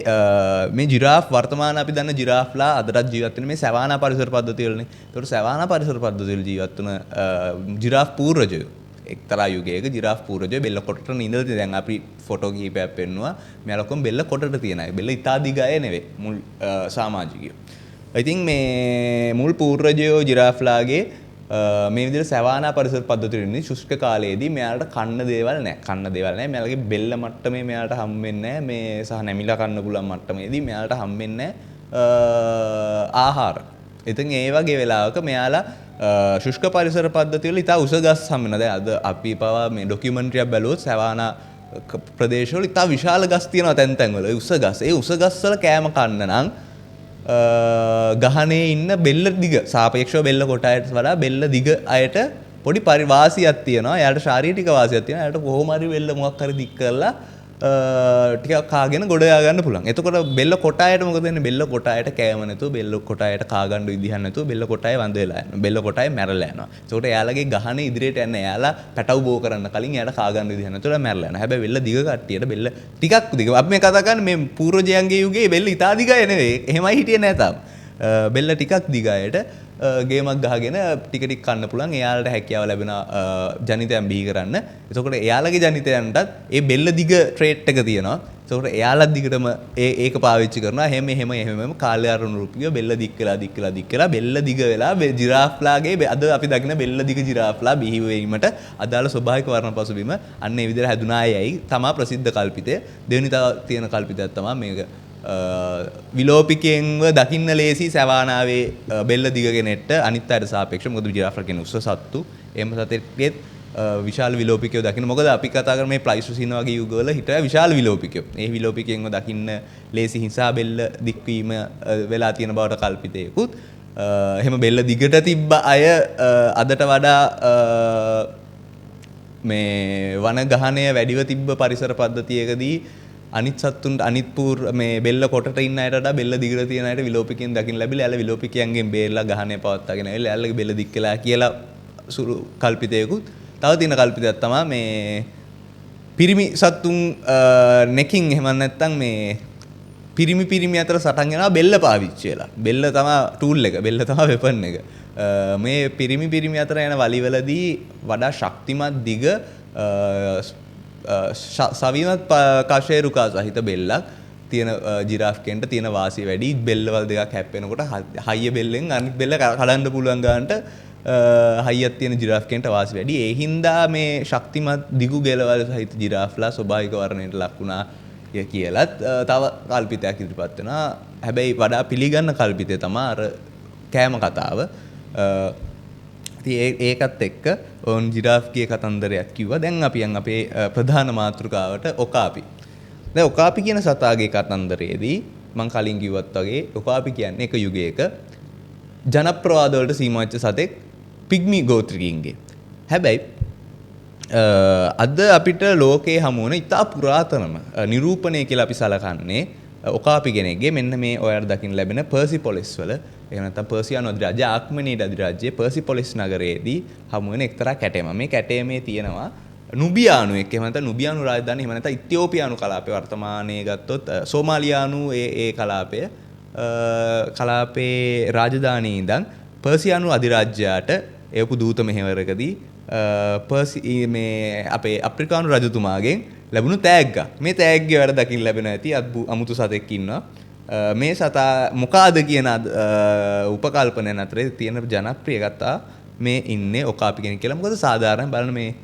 මේ ජිරාෆ් වර්තමාන අපි දන්න ජිරාෆ්ලා අදටත් ජීවත් වෙන මේ සැවානා පරිසර පද්ධතිය වලනේ. ඒතකොට සැවානා පරිසර පද්ධතිය වල ජීවත් වන ජිරාෆ් පූර්වජයෝ එක්තරා යුගයක ජිරාෆ් පූර්වජයෝ බෙල්ල කොටට ඉඳලා තියෙන. දැන් අපි ෆොටෝ කිහිපයක් පෙන්නුවා. මෙයාලා කොම් බෙල්ල කොටට තියෙන අය. බෙල්ල ඉතා දිග අය නෙවෙයි මුල් සමාජිකයෝ. ඉතින් මේ මුල් පූර්වජයෝ ජිරාෆ්ලාගේ මේ විදිහට සැවානා පරිසර පද්ධතිය ඉන්නේ ශුෂ්ක කාලයේදී මෙයාලට කන්න දේවල් නැහැ. කන්න දේවල් නැහැ. මෙයාලගේ බෙල්ල මට්ටමේ මෙයාලට හම්බෙන්නේ නැහැ. මේ සහ නැමිලා කන්න පුළුවන් මට්ටමේදී මෙයාලට හම්බෙන්නේ ආහාර. ඉතින් ඒ වගේ වෙලාවක මෙයාලා ශුෂ්ක පරිසර පද්ධතිය වල ඉතා උස ගස් හම්බ වෙනවා. දැන් අද අපි පවා මේ ඩොකියුමන්ටරියක් බැලුවොත් සැවානා ප්‍රදේශවල ඉතා විශාල ගස් තියෙනවා තැන් තැන් වල. උස ගස්. ඒ උස ගස් වල කෑම කන්න නම් ගහනේ ඉන්න බෙල්ල දිග සාපේක්ෂව බෙල්ල කොට අයට වඩා බෙල්ල දිග අයට පොඩි පරිවාසියක් තියෙනවා. එයාට ශාරීරික වාසියක් තියෙනවා. එයාට කොහොම හරි බෙල්ල මොකක් හරි දික් කරලා ටිකක් කාගෙන ගොඩ යා ගන්න පුළුවන්. එතකොට බෙල්ල කොට අයට මොකද වෙන්නේ? බෙල්ල කොට අයට කෑම නැතුව බෙල්ල කොට අයට කා ගන්න විදිහක් නැතුව බෙල්ල කොට අය වඳ වෙලා යනවා. බෙල්ල කොට අය මැරලා යනවා. එතකොට එයාලගේ ගහනේ ඉදිරියට යන්න එයාලා පැටව බෝ කරන්න කලින් එයාට කා ගන්න විදිහක් නැතුව මැරලා යනවා. හැබැයි බෙල්ල දිග කට්ටියට බෙල්ල ටිකක් දිග. අපි මේ කතා කරන්නේ මේ පූර්වජයන්ගේ යුගයේ බෙල්ල ඉතා දිගයි නෙවෙයි. එහෙමයි හිටියේ නෑ තාම. බෙල්ල ටිකක් දිගයට ගේමක් ගහගෙන ටික ටික කන්න පුළුවන්. එයාලට හැකියාව ලැබෙන ජනිතයන් බිහි කරන්න. එතකොට එයාලගේ ජනිතයන්ටත් ඒ බෙල්ල දිග ට්‍රේට් එක තියෙනවා. එතකොට එයාලත් දිගටම ඒක පාවිච්චි කරනවා. එහෙම කාලයානුරූපීව බෙල්ල දික් කළා බෙල්ල දිග වෙලා ජිරාෆ්ලාගේ අද අපි දකින බෙල්ල දිග ජිරාෆ්ලා බිහි වීමට අදාළ ස්වභාවික වර්ණ පසුබිම අන්න ඒ විදිහට හැදුනායයි තමයි ප්‍රසිද්ධ කල්පිතය. දෙවෙනි තියෙන කල්පිතයක් තමයි මේක. විලෝපිකයෙන්ව දකින්න ලේසි සැවානාවේ බෙල්ල දිග කෙනෙක්ට අනිත් අයට සාපේක්ෂව. මොකද ජිරාෆ්ලා කියන උස සත්තු. එහෙම සතෙක්ගෙත් විශාල විලෝපිකයෝ දකින්න. මොකද අපි කතා කරන්නේ මේ ප්ලයිස්ටොසීන වගේ යුගවල හිටිය විශාල විලෝපිකයෝ. ඒ විලෝපිකයෙන්ව දකින්න ලේසි හිංසා බෙල්ල දික්වීම වෙලා තියෙන බවට කල්පිතයකුත්. එහෙම බෙල්ල දිගට තිබ්බ අය අදට වඩා මේ වන ගහනය වැඩිව තිබ්බ පරිසර පද්ධතියකදී අනිත් සත්තුන්ට අනිත් මේ බෙල්ල කොටට ඉන්න අයට වඩා බෙල්ල දිගට තියෙන අයට විලෝපිකයන් දකින්න ලැබිලා එයාලා විලෝපිකයන්ගෙන් බේරලා ගහණය පවත්වාගෙන ඇවිල්ලා එයාලගේ බෙල්ල දික් කළා කියලා සුළු කල්පිතයකුත්. තව තියෙන කල්පිතයක් තමයි මේ පිරිමි සත්තුන් නෙකින් එහෙම නැත්නම් මේ පිරිමි අතර සටන් යනවා බෙල්ල පාවිච්චි වෙලා. බෙල්ල තමයි ටූල් එක. බෙල්ල තමයි වෙපන් එක. මේ පිරිමි අතර යන වලිවලදී වඩා ශක්තිමත් දිග සවිමත් කශේරුකා සහිත බෙල්ලක් තියෙන ජිරාෆ් කෙන්ට තියෙන වාසිය වැඩි. බෙල්ලවල් දෙකක් හැප්පෙනකොට හයිය බෙල්ලෙන් අනිත් බෙල්ල කඩන්න පුළුවන් ගන්නට හයියක් තියෙන ජිරාෆ් කෙන්ට වාසිය වැඩි. ඒ හින්දා මේ ශක්තිමත් දිගු ගෙලවල් සහිත ජිරාෆ්ලා ස්වභාවික වර්ණයට ලක් වුණා කියලත් තව කල්පිතයක් ඉදිරිපත් වෙනවා. හැබැයි වඩා පිළිගන්න කල්පිතය තමයි අර කෑම කතාව. ඉතින් ඒකත් එක්ක ඕන් ජිරාෆ්ගේ කතන්දරයක් කිව්වා. දැන් අපි යන් අපේ ප්‍රධාන මාතෘකාවට ඔකාපි. දැන් ඔකාපි කියන සතාගේ කතන්දරයේදී මම කලින් කිව්වත් වගේ ඔකාපි කියන්නේ එක යුගයක ජනප්‍රවාද වලට සීමා වෙච්ච සතෙක් පිග්මි ගෝත්‍රිකයින්ගේ. හැබැයි අද අපිට ලෝකයේ හමු වන ඉතා පුරාතනම නිරූපණය කියලා අපි සලකන්නේ ඔකාපි කෙනෙක්ගේ මෙන්න මේ ඔයාලට දකින්න ලැබෙන පර්සිපොලිස් වල එහෙම නැත්නම් පර්සියානු අධිරාජ්‍ය ආක්මනීඩ අධිරාජ්‍යයේ පර්සිපොලිස් නගරයේදී හමු වෙන එක්තරා කැටයමක්. මේ කැටයමේ තියෙනවා නුබියානු එක්ක එහෙම නැත්නම් නුබියානු රාජධානිය එහෙම නැත්නම් ඉතියෝපියානු කලාපය වර්තමානයේ ගත්තොත් සෝමාලියානු ඒ කලාපේ රාජධානියේ ඉඳන් පර්සියානු අධිරාජ්‍යයට එවපු දූත මෙහෙවරකදී මේ අපේ අප්‍රිකානු රජතුමාගෙන් ලැබුණු තෑග්ගක්. මේ තෑග්ගේ වැඩ දකින්න ලැබෙන ඇති අමුතු සතෙක් ඉන්නවා. මේ සතා මොකාද කියන උපකල්පනයන් අතරේ තියෙන ජනප්‍රිය කතා මේ ඉන්නේ ඔකාපි කෙනෙක් කියලා. මොකද සාධාරණ බලන්න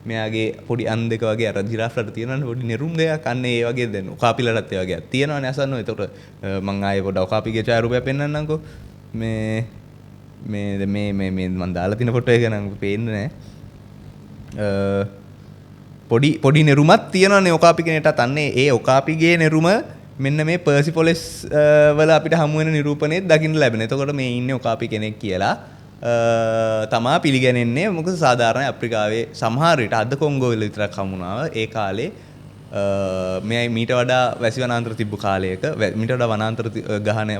මෙයාගේ පොඩි අන් දෙක වගේ අර ජිරාෆ්ලට තියෙනවනේ පොඩි නෙරුම් දෙකක් අන්න ඒ වගේ දැන් ඔකාපිලටත් ඒ වගේ තියෙනවනේ අසන්නෝ. ඒතකොට මම ආයේ පොඩ ඔකාපිගේ ඡායාරූපයක් පෙන්නන්නම්කෝ. මේ මම දාලා තියෙන ෆොටෝ එක නම් පේන්නේ නැහැ. පොඩි නෙරුමක් තියෙනවනේ ඔකාපි කෙනෙක්ටත්. අන්නේ ඒ ඔකාපිගේ නෙරුම මෙන්න මේ පර්සිපොලිස් වල අපිට හමු වෙන නිරූපණෙත් දකින්න ලැබෙන. එතකොට මේ ඉන්නේ ඔකාපි කෙනෙක් කියලා තමා පිළිගැනෙන්නේ. මොකද සාධාරණ අප්‍රිකාවේ සමහර විට අද කොංගෝ වල විතරක් හමුණාව ඒ කාලේ මේ මීට වඩා වැසි වනාන්තර තිබ්බ කාලයක මීට වඩා වනාන්තර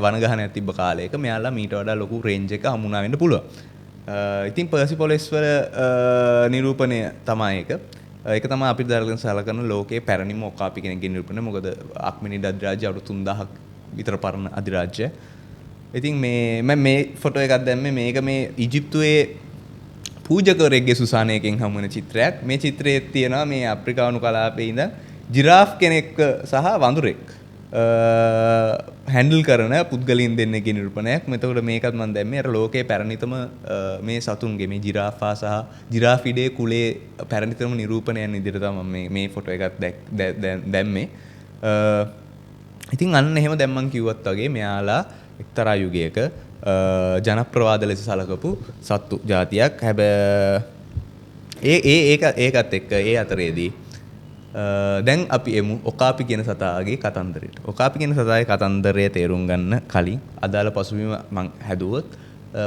වන ගහනයක් තිබ්බ කාලයක මෙයාලා මීට වඩා ලොකු රේන්ජ් එක හමුණා වෙන්න පුළුවන්. ඉතින් පර්සිපොලිස් වල නිරූපණය තමයි ඒක තමයි අපිට දැනගෙන සලකන ලෝකයේ පැරණිම ඔකාපි කෙනෙක්ගේ නිරූපණය. මොකද ආක්මනීඩ අධිරාජ්‍ය අවුරුදු 3000ක් විතර පරණ අධිරාජ්‍ය. ඉතින් මේ ෆොටෝ එකක් දැම්මේ මේක මේ ඊජිප්තුවේ පූජකවරයෙක්ගේ සුසානයකින් හමු වෙන චිත්‍රයක්. මේ චිත්‍රයේ තියෙනවා මේ අප්‍රිකානු කලාපයේ ඉඳන් ජිරාෆ් කෙනෙක් සහ වඳුරෙක් හැන්ඩල් කරන පුද්ගලයන් දෙන්නෙක්ගේ නිරූපණයක්. එතකොට මේකත් මම දැම්මේ අර ලෝකයේ පැරණිතම මේ සතුන්ගේ මේ ජිරාෆා සහ ජිරාෆිඩේ කුලේ පැරණිතම නිරූපණයන් විදිහට තමයි මේ ෆොටෝ එකක් දැම්මේ. ඉතින් අන්න එහෙම දැන් මම කිව්වත් වගේ මෙයාලා එක්තරා යුගයක ජනප්‍රවාද ලෙස සලකපු සත්තු జాතියක්. හැබැයි ඒකත් එක්ක ඒ අතරේදී දැන් අපි එමු ඔකාපි කියන සතාගේ කතන්දරයට. ඔකාපි කියන සතාගේ කතන්දරය තේරුම් ගන්න කලින් අදාළ පසුබිම මම හැදුවොත්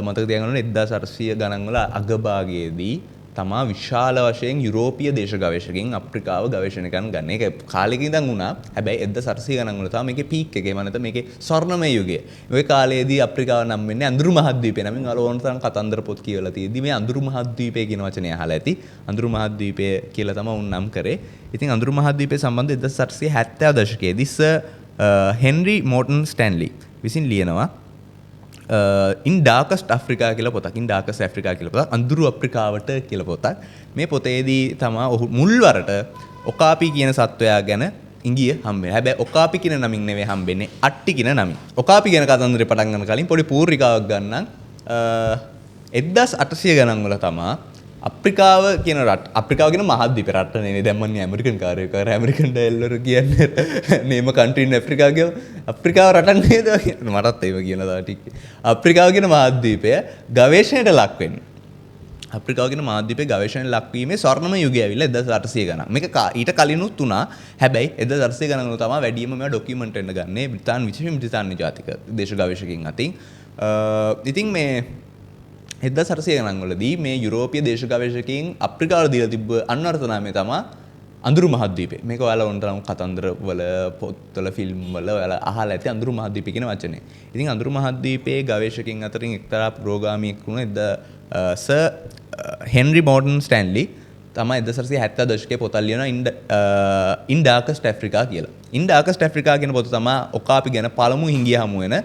මතක තියාගන්න ඕනේ 1800 ගණන් වල අගභාගයේදී තමා විශාල වශයෙන් යුරෝපීය දේශ ගවේෂකයන් අප්‍රිකාව ගවේෂණය කරන්න ගන්න. ඒක කාලෙක ඉඳන් වුණා. හැබැයි 1800 ගණන් වල තමයි මේකේ පීක් එකේ මනත මේකේ ස්වර්ණමය යුගය. ওই කාලයේදී අප්‍රිකාව නම් වෙන්නේ අඳුරු මහද්වීපය නමින් ඕන තරම් කතන්දර පොත් කියවලා තියෙද්දි මේ අඳුරු මහද්වීපය කියන වචනේ අහලා ඇති. අඳුරු මහද්වීපය කියලා තමයි උන් නම් කරේ. ඉතින් අඳුරු මහද්වීපය සම්බන්ධ 1870 දශකයේදී හෙන්රි මෝටන් ස්ටැන්ලි විසින් ලියනවා in darkest Africa කියලා පොතක්. in darkest Africa කියලා පොතක්. අඳුරු අප්‍රිකාවට කියලා පොතක්. මේ පොතේදී තමයි ඔහු මුල්වරට ඔකාපි කියන සත්වයා ගැන ඉංගිය හම්බෙන්නේ. හැබැයි ඔකාපි කියන නමින් නෙවෙයි හම්බෙන්නේ අට්ටි කියන නමින්. ඔකාපි ගැන කතන්දරේ පටන් ගන්න කලින් පොඩි පූර්විකාවක් ගන්නම්. 1800 ගණන් වල තමයි අප්‍රිකාව කියන රට අප්‍රිකාව කියන මහද්වීප රට නෙවෙයි දැන් මන්නේ ඇමරිකන් කාර්යයක් කර ඇමරිකන් ඩොලර් කියන්නේ නේම කන්ට්‍රි ඉන් අප්‍රිකා කියව අප්‍රිකාව රටක් නේද මටත් ඒක කියන දා ටික අප්‍රිකාව කියන මහද්වීපය ගවේෂණයට ලක් වෙන්නේ අප්‍රිකාව කියන මහද්වීපයේ ගවේෂණයට ලක් වීමේ ස්වර්ණම යුගය ඇවිල්ලා 1800 ගණන් මේක ඊට කලිනුත් වුණා හැබැයි 1800 ගණන් වල තමයි වැඩිම මේවා ඩොකියුමන්ට් වෙන්න ගන්නේ බ්‍රිතාන්‍ය විශේෂයෙන් බ්‍රිතාන්‍ය ජාතික දේශ ගවේෂකයන් අතින් ඉතින් මේ 1800 ගණන් වලදී මේ යුරෝපීය දේශ ගවේෂකයන් අප්‍රිකාවට දීලා තිබ්බ අන්වර්ථ නාමය තමයි අඳුරු මහද්වීපය. මේක ඔයාලා ඕනතරම් කතන්දර වල පොත්වල ෆිල්ම් වල ඔයාලා අහලා ඇති අඳුරු මහද්වීපය කියන වචනේ. ඉතින් අඳුරු මහද්වීපයේ ගවේෂකයන් අතරින් එක්තරා පුරෝගාමියෙක් වුණ සර් හෙන්රි මෝටන් ස්ටැන්ලි තමයි 1870 දශකයේ පොත ලියනවා in darkest Africa කියලා. in darkest Africa කියන පොත තමයි ඔකාපි ගැන පළමු හිඟිය හමු වෙන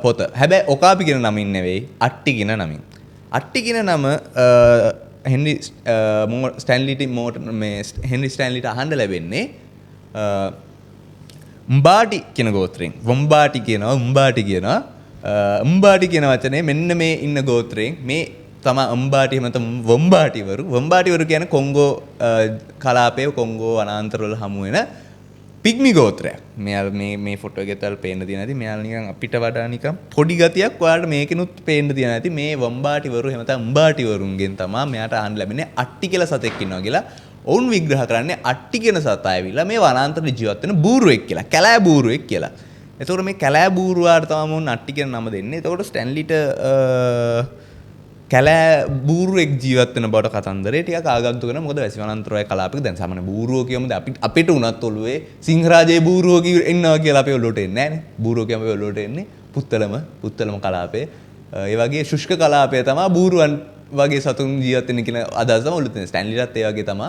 පොත. හැබැයි ඔකාපි කියන නමින් නෙවෙයි අට්ටි කියන නමින්. අට්ටි කියන නම හෙන්රි ස්ටැන්ලිට අහන්න ලැබෙන්නේ උම්බාටි කියන ගෝත්‍රයෙන්. වොම්බාටි කියනවා උම්බාටි කියනවා. උම්බාටි කියන වචනේ මෙන්න මේ ඉන්න ගෝත්‍රයෙන් මේ තමයි උම්බාටි එහෙම නැත්නම් වොම්බාටිවරු. වොම්බාටිවරු කියන්නේ කොංගෝ කලාපයේ කොංගෝ වනාන්තරවල හමු වෙන පිග්මි ගෝත්‍රයක්. මෙයාලා මේ ෆොටෝ එකේ තල් පේන්න තියෙන ඇති. මෙයාලා නිකන් අපිට වඩා නිකන් පොඩි ගතියක් ඔයාලට මේකෙනුත් පේන්න තියෙන ඇති. මේ වම්බාටිවරු එහෙම නැත්නම් උඹාටිවරුන්ගෙන් තමයි මෙයාට අහන්න ලැබෙන්නේ අට්ටි කියලා සතෙක් ඉන්නවා කියලා. ඔවුන් විග්‍රහ කරන්නේ අට්ටි කියන සතා ඇවිල්ලා මේ වනාන්තරේ ජීවත් වෙන බූරුවෙක් කියලා. කැලෑ බූරුවෙක් කියලා. එතකොට මේ කැලෑ බූරුවාට තමයි මොන් අට්ටි කියන නම දෙන්නේ. එතකොට ස්ටැන්ලිට කැලෑ බූරුවෙක් ජීවත් වෙන බවට කතන්දරේ ටිකක් ආගන්තුක වෙනවා. මොකද වැසි වනාන්තරය කලාපයක දැන් සාමාන්‍ය බූරුවෝ කියමුද අපිට උනත් ඔළුවේ සිංහරාජයේ බූරුවෝ ඉන්නවා කියලා අපේ ඔළුවට එන්නේ නැහැ නේ. බූරුවෝ කියම අපේ ඔළුවට එන්නේ පුත්තලම කලාපේ. ඒ වගේ ශුෂ්ක කලාපය තමයි බූරුවන් වගේ සතුන් ජීවත් වෙන කියන අදහස තමයි ඔළුවට එන්නේ. ස්ටැන්ලිටත් ඒ වගේ තමයි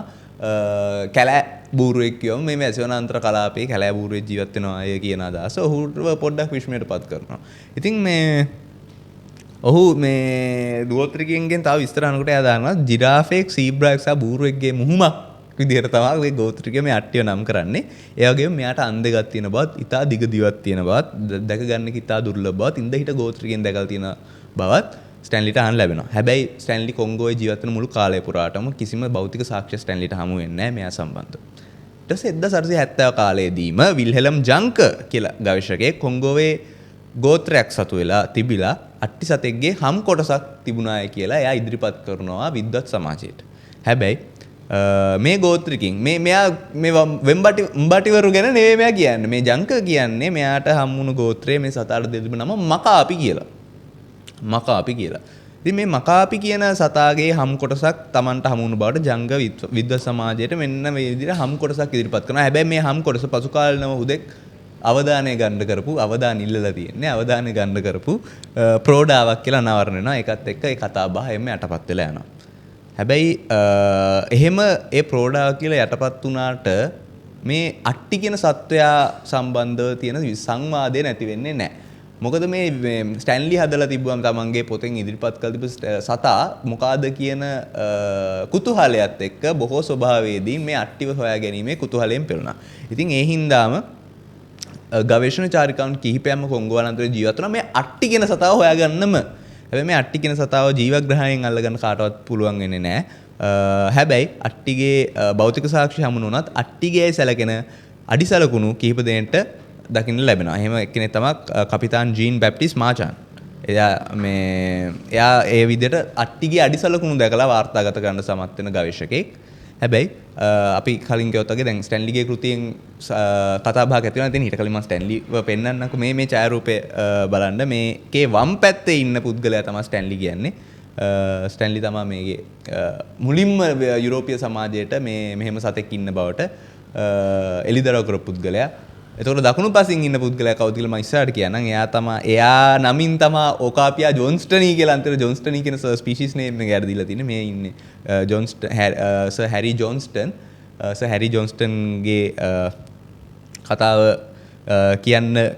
කැලෑ බූරුවෙක් කියවම මේ වැසි වනාන්තර කලාපේ කැලෑ බූරුවෙක් ජීවත් වෙනවා අය කියන අදහස ඔහුට පොඩ්ඩක් විශ්මයටපත් කරනවා. ඉතින් ඔහු මේ ගෝත්‍රිකයන්ගෙන් තව විස්තර අහනකොට එයා දානවා ජිරාෆෙක් සීබ්‍රාක් සහ බූරුවෙක්ගේ මුහුමක් විදිහට තමයි මේ ගෝත්‍රිකය මේ අට්ටිය නම් කරන්නේ. ඒ වගේම මෙයාට අන් දෙකක් තියෙන බවත්, ඉතා දිග දිවක් තියෙන බවත්, දැක ගන්න ඉතා දුර්ලභ බවත්, ඉඳ හිට ගෝත්‍රිකයන් දැකලා තියෙන බවත් ස්ටැන්ලිට අහන්න ලැබෙනවා. හැබැයි ස්ටැන්ලි කොංගෝවේ ජීවත් වෙන මුළු කාලය පුරාටම කිසිම භෞතික සාක්ෂි ස්ටැන්ලිට හමු වෙන්නේ නැහැ මෙයා සම්බන්ධව. ඊට පස්සේ 1970 කාලයේදීම විල්හෙලම් ජංක කියලා ගවේෂකයෙක් කොංගෝවේ ගෝත්‍රයක් සතු වෙලා තිබිලා අට්ටි සතෙක්ගේ හම් කොටසක් තිබුණාය කියලා එයා ඉදිරිපත් කරනවා විද්වත් සමාජයට. හැබැයි මේ ගෝත්‍රිකින් මෙයා මේ උඹටිවරු ගැන නෙවෙයි මෙයා කියන්නේ. මේ ජංක කියන්නේ මෙයාට හම්බුණු ගෝත්‍රයේ මේ සතාට දෙතිබු නම මකාපි කියලා. මකාපි කියලා. ඉතින් මේ මකාපි කියන සතාගේ හම් කොටසක් Tamanට හමුණු බවට ජංග විද්වත් සමාජයට මෙන්න මේ විදිහට හම් කොටසක් ඉදිරිපත් කරනවා. හැබැයි මේ හම් කොටස පසු කාලෙනම හුදෙක් අවධානය ගන්න කරපු අවධානය ඉල්ලලා තියෙන්නේ අවධානය ගන්න කරපු ප්‍රෝඩාවක් කියලා අනාවරණ වෙනවා. ඒකත් එක්ක ඒ කතා බහ එම්ම යටපත් වෙලා යනවා. හැබැයි එහෙම ඒ ප්‍රෝඩාව කියලා යටපත් වුණාට මේ අට්ටි කියන සත්වයා සම්බන්ධව තියෙන සංවාදය නැති වෙන්නේ නැහැ. මොකද මේ ස්ටැන්ලි හදලා තිබුවම තමන්ගේ පොතෙන් ඉදිරිපත් කළ තිබු සතා මොකಾದ කියන කුතුහලයත් එක්ක බොහෝ ස්වභාවයේදී මේ අට්ටිව හොයා ගැනීමේ කුතුහලයෙන් පෙළුණා. ඉතින් ඒ හින්දාම ගවේෂණ චාරිකාවන් කිහිපයක්ම කොංගෝ වනාන්තරයේ ජීවත් වුණා මේ අට්ටි කියන සතාව හොයාගන්නම. හැබැයි මේ අට්ටි කියන සතාව ජීවග්‍රහණයෙන් අල්ලගන්න කාටවත් පුළුවන් වෙන්නේ නැහැ. හැබැයි අට්ටිගේ භෞතික සාක්ෂි හමු නොනත් අට්ටිගේ සැලකෙන අඩිසලකුණු කිහිප දෙනෙක්ට දකින්න ලැබෙනවා. එහෙම එක්කෙනෙක් තමයි කපිතාන් ජීන් බැප්ටිස් මාචාන්. එයා ඒ විදිහට අට්ටිගේ අඩිසලකුණු දැකලා වාර්තාගත කරන්න සමත් වෙන ගවේෂකෙක්. හැබැයි අපි කලින් කිව්වත් වගේ දැන් ස්ටැන්ලිගේ කෘතියෙන් කතා බහක් ඇති වෙනවා. ඉතින් ඊට කලින් මම ස්ටැන්ලිව පෙන්නන්නකෝ මේ ඡායාරූපය බලන්න. මේකේ වම් පැත්තේ ඉන්න පුද්ගලයා තමයි ස්ටැන්ලි කියන්නේ. ස්ටැන්ලි තමයි මේකේ මුලින්ම යුරෝපීය සමාජයට මේ මෙහෙම සතෙක් ඉන්න බවට එලිදරව් කරපු පුද්ගලයා. එතකොට දකුණු පසින් ඉන්න පුද්ගලයා කවුද කියලා මම ඉස්සරහට කියනනම් එයා නමින් තමයි ඕකාපියා ජොන්ස්ටනි කියලා අන්තර ජොන්ස්ටනි කියන ස්පීෂීස් නේම් එක යාර දීලා තින්නේ. මේ ඉන්නේ සර් හැරි ජොන්ස්ටන්. සර් හැරි ජොන්ස්ටන්ගේ කතාව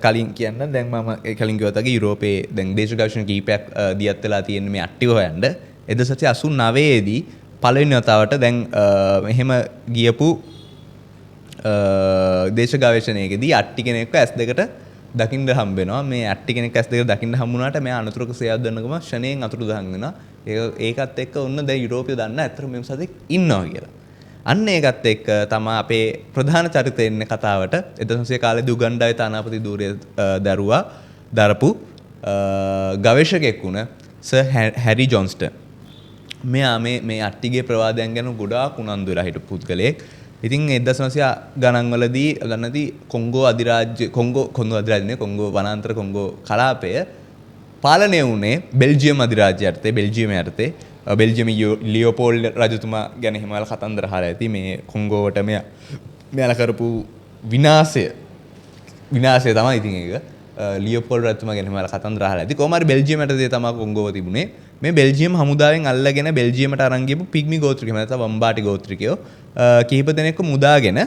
කලින් කියන්න දැන් මම කලින් කිව්වා වගේ යුරෝපයේ දැන් දේශ ගවේෂණ කීපයක් දියත් වෙලා තියෙන මේ අට්ටිව හොයන්න 1989 දී පළවෙනි වතාවට දැන් මෙහෙම ගියපු දේශ ගවේෂණයකදී අට්ටි කෙනෙක්ව S2කට දකින්න හම්බ වෙනවා. මේ අට්ටි කෙනෙක් S2කට දකින්න හම්බුනාට මෙයා අනතුරක සේවයක් දන්නකම ෂණයෙන් අතුරුදහන් වෙනවා. ඒකත් එක්ක ඔන්න දැන් යුරෝපය දන්න ඇත්තට මේ සතෙක් ඉන්නවා කියලා. අන්න ඒකත් එක්ක තමයි අපේ ප්‍රධාන චරිතය එන්නේ කතාවට. 1900 කාලේදී උගන්ඩාවේ තානාපති ධූරය දරපු ගවේෂකයෙක් වුණ සර් හැරි ජොන්ස්ටන්. මෙයා මේ අට්ටිගේ ප්‍රවාදයන් ගැන ගොඩාක් උනන්දු වෙලා හිටපු පුද්ගලයෙක්. ඉතින් 1900 ගණන්වලදී ගණනදී කොංගෝ වනාන්තර කොංගෝ කලාපය පාලනය වුණේ බෙල්ජියම් අධිරාජ්‍ය යටතේ. බෙල්ජියම යටතේ බෙල්ජියම ලියෝපෝල්ඩ් රජතුමා ගැන හිමවල කතන්දර අහලා ඇති. මේ කොංගෝවට මෙයාලා කරපු විනාශය තමයි ඉතින් ඒක. ලියෝපෝල්ඩ් රජතුමා ගැන හිමවල කතන්දර අහලා ඇති. කොහොම හරි බෙල්ජියම යටතේ තමයි කොංගෝව තිබුණේ. මේ බෙල්ජියම් හමුදාවෙන් අල්ලගෙන බෙල්ජියමට අරන් ගියපු පිග්මි ගෝත්‍රිකයෝ නැත්නම් වම්බාටි ගෝත්‍රිකයෝ කිහිප දෙනෙක්ව මුදාගෙන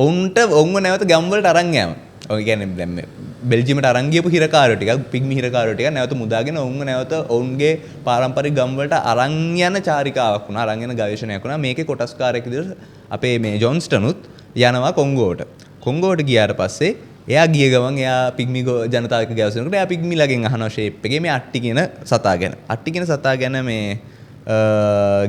ඔවුන්ව නැවත ගම් වලට අරන් යෑම. ඔය කියන්නේ දැන් මේ බෙල්ජියමට අරන් ගියපු හිරකාරයෝ ටිකක් පිග්මි හිරකාරයෝ ටිකක් නැවත මුදාගෙන ඔවුන්ව නැවත ඔවුන්ගේ පාරම්පරික ගම් වලට අරන් යන චාරිකාවක් වුණා. අරන් යන ගවේෂණයක් වුණා. මේකේ කොටස්කාරයෙක් විදිහට අපේ මේ ජොන්ස්ටනුත් යනවා කොංගෝවට. කොංගෝවට ගියාට පස්සේ එයා ගිය ගමන් එයා පිග්මි ජනතාව එක්ක ගැවසෙනකොට එයා පිග්මිලාගෙන් අහනවා ෂේප් එකේ මේ අට්ටි කියන සතා ගැන. අට්ටි කියන සතා ගැන මේ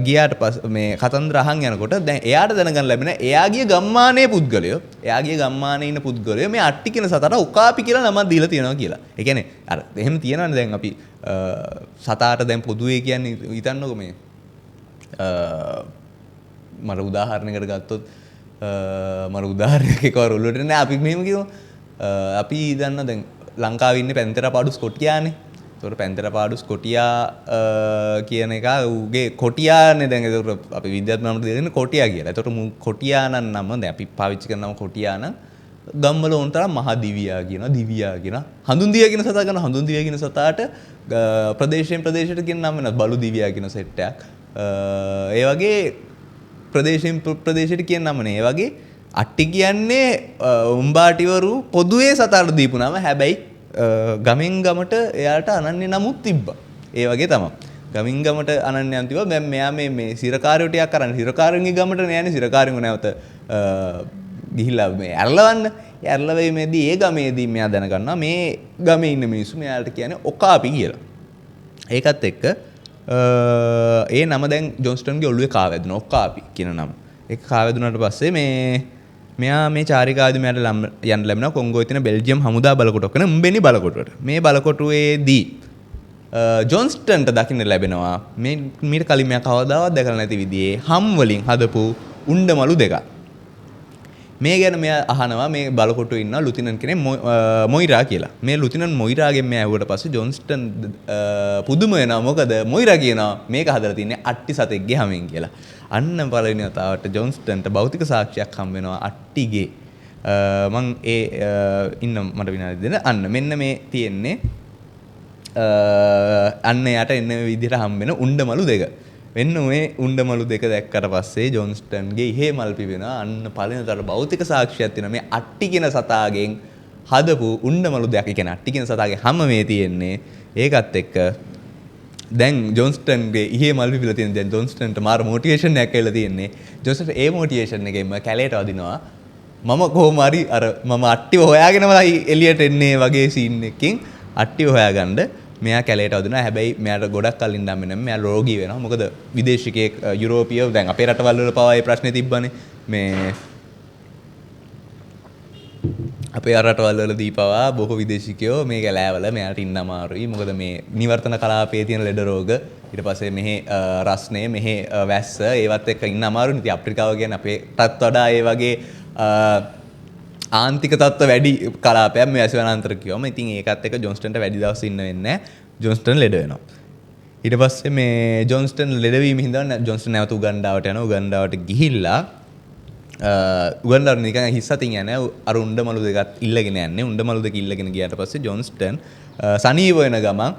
ගියාට පස්සේ මේ කතන්දර අහන් යනකොට දැන් එයාට දැනගන්න ලැබෙන එයාගේ ගම්මානයේ පුද්ගලයෝ එයාගේ ගම්මානයේ ඉන්න පුද්ගලයෝ මේ අට්ටි කියන සතාට උකාපි කියලා නමක් දීලා තියෙනවා කියලා. ඒ කියන්නේ අර එහෙම තියෙනවනේ දැන් අපි සතාට දැන් පොදුවේ කියන්නේ හිතන්නකො මේ මට උදාහරණයකට ගත්තොත් මට උදාහරණයක් එකවර ඔළුවට නෑ අපි මෙහෙම කියමු අපි දන්න දැන් ලංකාවේ ඉන්නේ පැන්තරපාඩු ස්කොටියානේ. ඒතකොට පැන්තරපාඩු ස්කොටියා කියන එක ඌගේ කොටියානේ දැන් ඒතකොට අපි විද්‍යාත්මක නම දෙන්නේ කොටියා කියලා. ඒතකොට කොටියා නම් දැන් අපි පාවිච්චි කරන නම කොටියා නම් ගම්වල ඕන තරම් මහා දිවියා කියනවා දිවියා කියනවා. හඳුන් දිවියා කියන සතා කරන හඳුන් දිවියා කියන සතාට ප්‍රදේශයෙන් ප්‍රදේශයට කියන නම වෙනස්. බලු දිවියා කියන සෙට් එකක්. ඒ වගේ ප්‍රදේශයෙන් ප්‍රදේශයට කියන නමනේ. ඒ වගේ අට්ටි කියන්නේ උම්බාටිවරු පොදුවේ සතාට දීපු නම. හැබැයි ගමෙන් ගමට එයාට අනන්‍ය නමුත් තිබ්බා. ඒ වගේ තමයි. ගමින් ගමට අනන්‍යයන් තිබ්බා. දැන් මෙයා මේ සිරකාරයෝ ටිකක් කරන්නේ. සිරකාරයන්ගේ ගමට නෑනේ සිරකාරයෝ නැවත ගිහිල්ලා මේ ඇරලවන්න. ඇරලවීමේදී ඒ ගමේදී මෙයා දැනගන්නවා මේ ගමේ ඉන්න මිනිස්සු මෙයාට කියන්නේ ඔකාපි කියලා. ඒකත් එක්ක ඒ නම දැන් ජොන්ස්ටන්ගේ ඔළුවේ කාවැදුනා ඔකාපි කියන නම. ඒක කාවැදුනාට පස්සේ මෙයා මේ චාරිකාවේදී මෙයාට යන්න ලැබෙනවා කොංගෝයේ තියෙන බෙල්ජියම් හමුදා බලකොටුවක වෙන උම්බෙනි බලකොටුවට. මේ බලකොටුවේදී ජොන්ස්ටන්ට දකින්න ලැබෙනවා මේ මීට කලින් මෙයා කවදාවත් දැකලා නැති විදිහේ හම් වලින් හදපු උණ්ඩමලු දෙකක්. මේ ගැන මෙයා අහනවා මේ බලකොටුවේ ඉන්න ලුතිනන්ට් කෙනෙක් මොයිරා කියලා. මේ ලුතිනන්ට් මොයිරාගෙන් මෙයා ඇහුවට පස්සේ ජොන්ස්ටන් පුදුම වෙනවා. මොකද මොයිරා කියනවා මේක හදලා තින්නේ අට්ටි සතෙක්ගේ හැමෙන් කියලා. අන්න පළවෙනි වතාවට ජොන්ස්ටන්ට භෞතික සාක්ෂියක් හම් වෙනවා අට්ටිගේ. මං ඉන්න මට විනාඩි දෙන්න. අන්න මෙන්න මේ තියෙන්නේ අන්න යට එන්න විදිහට හම් වෙන උණ්ඩමලු දෙක. වෙන්න ඔය උණ්ඩමලු දෙක දැක්කට පස්සේ ජොන්ස්ටන්ගේ ඉහේ මල් පිපෙනවා. අන්න පළවෙනිතර භෞතික සාක්ෂියක් තියෙනවා මේ අට්ටි කියන සතාගෙන් හදපු උණ්ඩමලු දෙයක්. ඒ කියන්නේ අට්ටි කියන සතාගේ හැම මේ තියෙන්නේ. ඒකත් එක්ක දැන් ජොන්ස්ටන්ගේ ඉහේ මල් පිපිලා තියෙන දැන් ජොන්ස්ටන්ට මාර මොටිවේෂන් එකක් කියලා තියෙන්නේ. ජොන්ස්ටන් ඒ මොටිවේෂන් එකෙන්ම කැලේට වදිනවා. මම කොහොම හරි අර මම අට්ටිව හොයාගෙනමයි එළියට එන්නේ වගේ සීන් එකකින් අට්ටිව හොයාගන්න මෙයා කැලේට වදිනවා. හැබැයි මෙයාට ගොඩක් කල් ඉඳන් මෙන්න මෙයා රෝගී වෙනවා. මොකද විදේශිකයෙක් යුරෝපීය දැන් අපේ රටවල් වල පවා ඒ ප්‍රශ්නේ තිබ්බනේ. මේ අපේ රටවල් වල දීපවා බොහෝ විදේශිකයෝ මේ කැලෑවල මෙයාට ඉන්න අමාරුයි. මොකද මේ නිවර්තන කලාපයේ තියෙන ලෙඩ රෝග ඊට පස්සේ මෙහි රස්නේ මෙහි වැස්ස ඒවත් එක්ක ඉන්න අමාරුයි. ඉතින් අප්‍රිකාව කියන්නේ අපේටත් වඩා ඒ වගේ ආන්තික තත්ත්ව වැඩි කලාපයක් මේ ඇස්වනාන්තර කියවම. ඉතින් ඒකත් එක්ක ජොන්ස්ටන්ට වැඩි දවස් ඉන්න වෙන්නේ නැහැ. ජොන්ස්ටන් ලෙඩ වෙනවා. ඊට පස්සේ මේ ජොන්ස්ටන් ලෙඩ වීම හින්දා ජොන්ස්ටන් නැවත උගන්ඩාවට යනවා. උගන්ඩාවට ගිහිල්ලා උගන්ඩාවට නිකන් හිස්සතින් යන්නේ අර උණ්ඩමලු දෙකත් ඉල්ලගෙන යන්නේ. උණ්ඩමලු දෙක ඉල්ලගෙන ගියාට පස්සේ ජොන්ස්ටන් සනීප වෙන ගමන්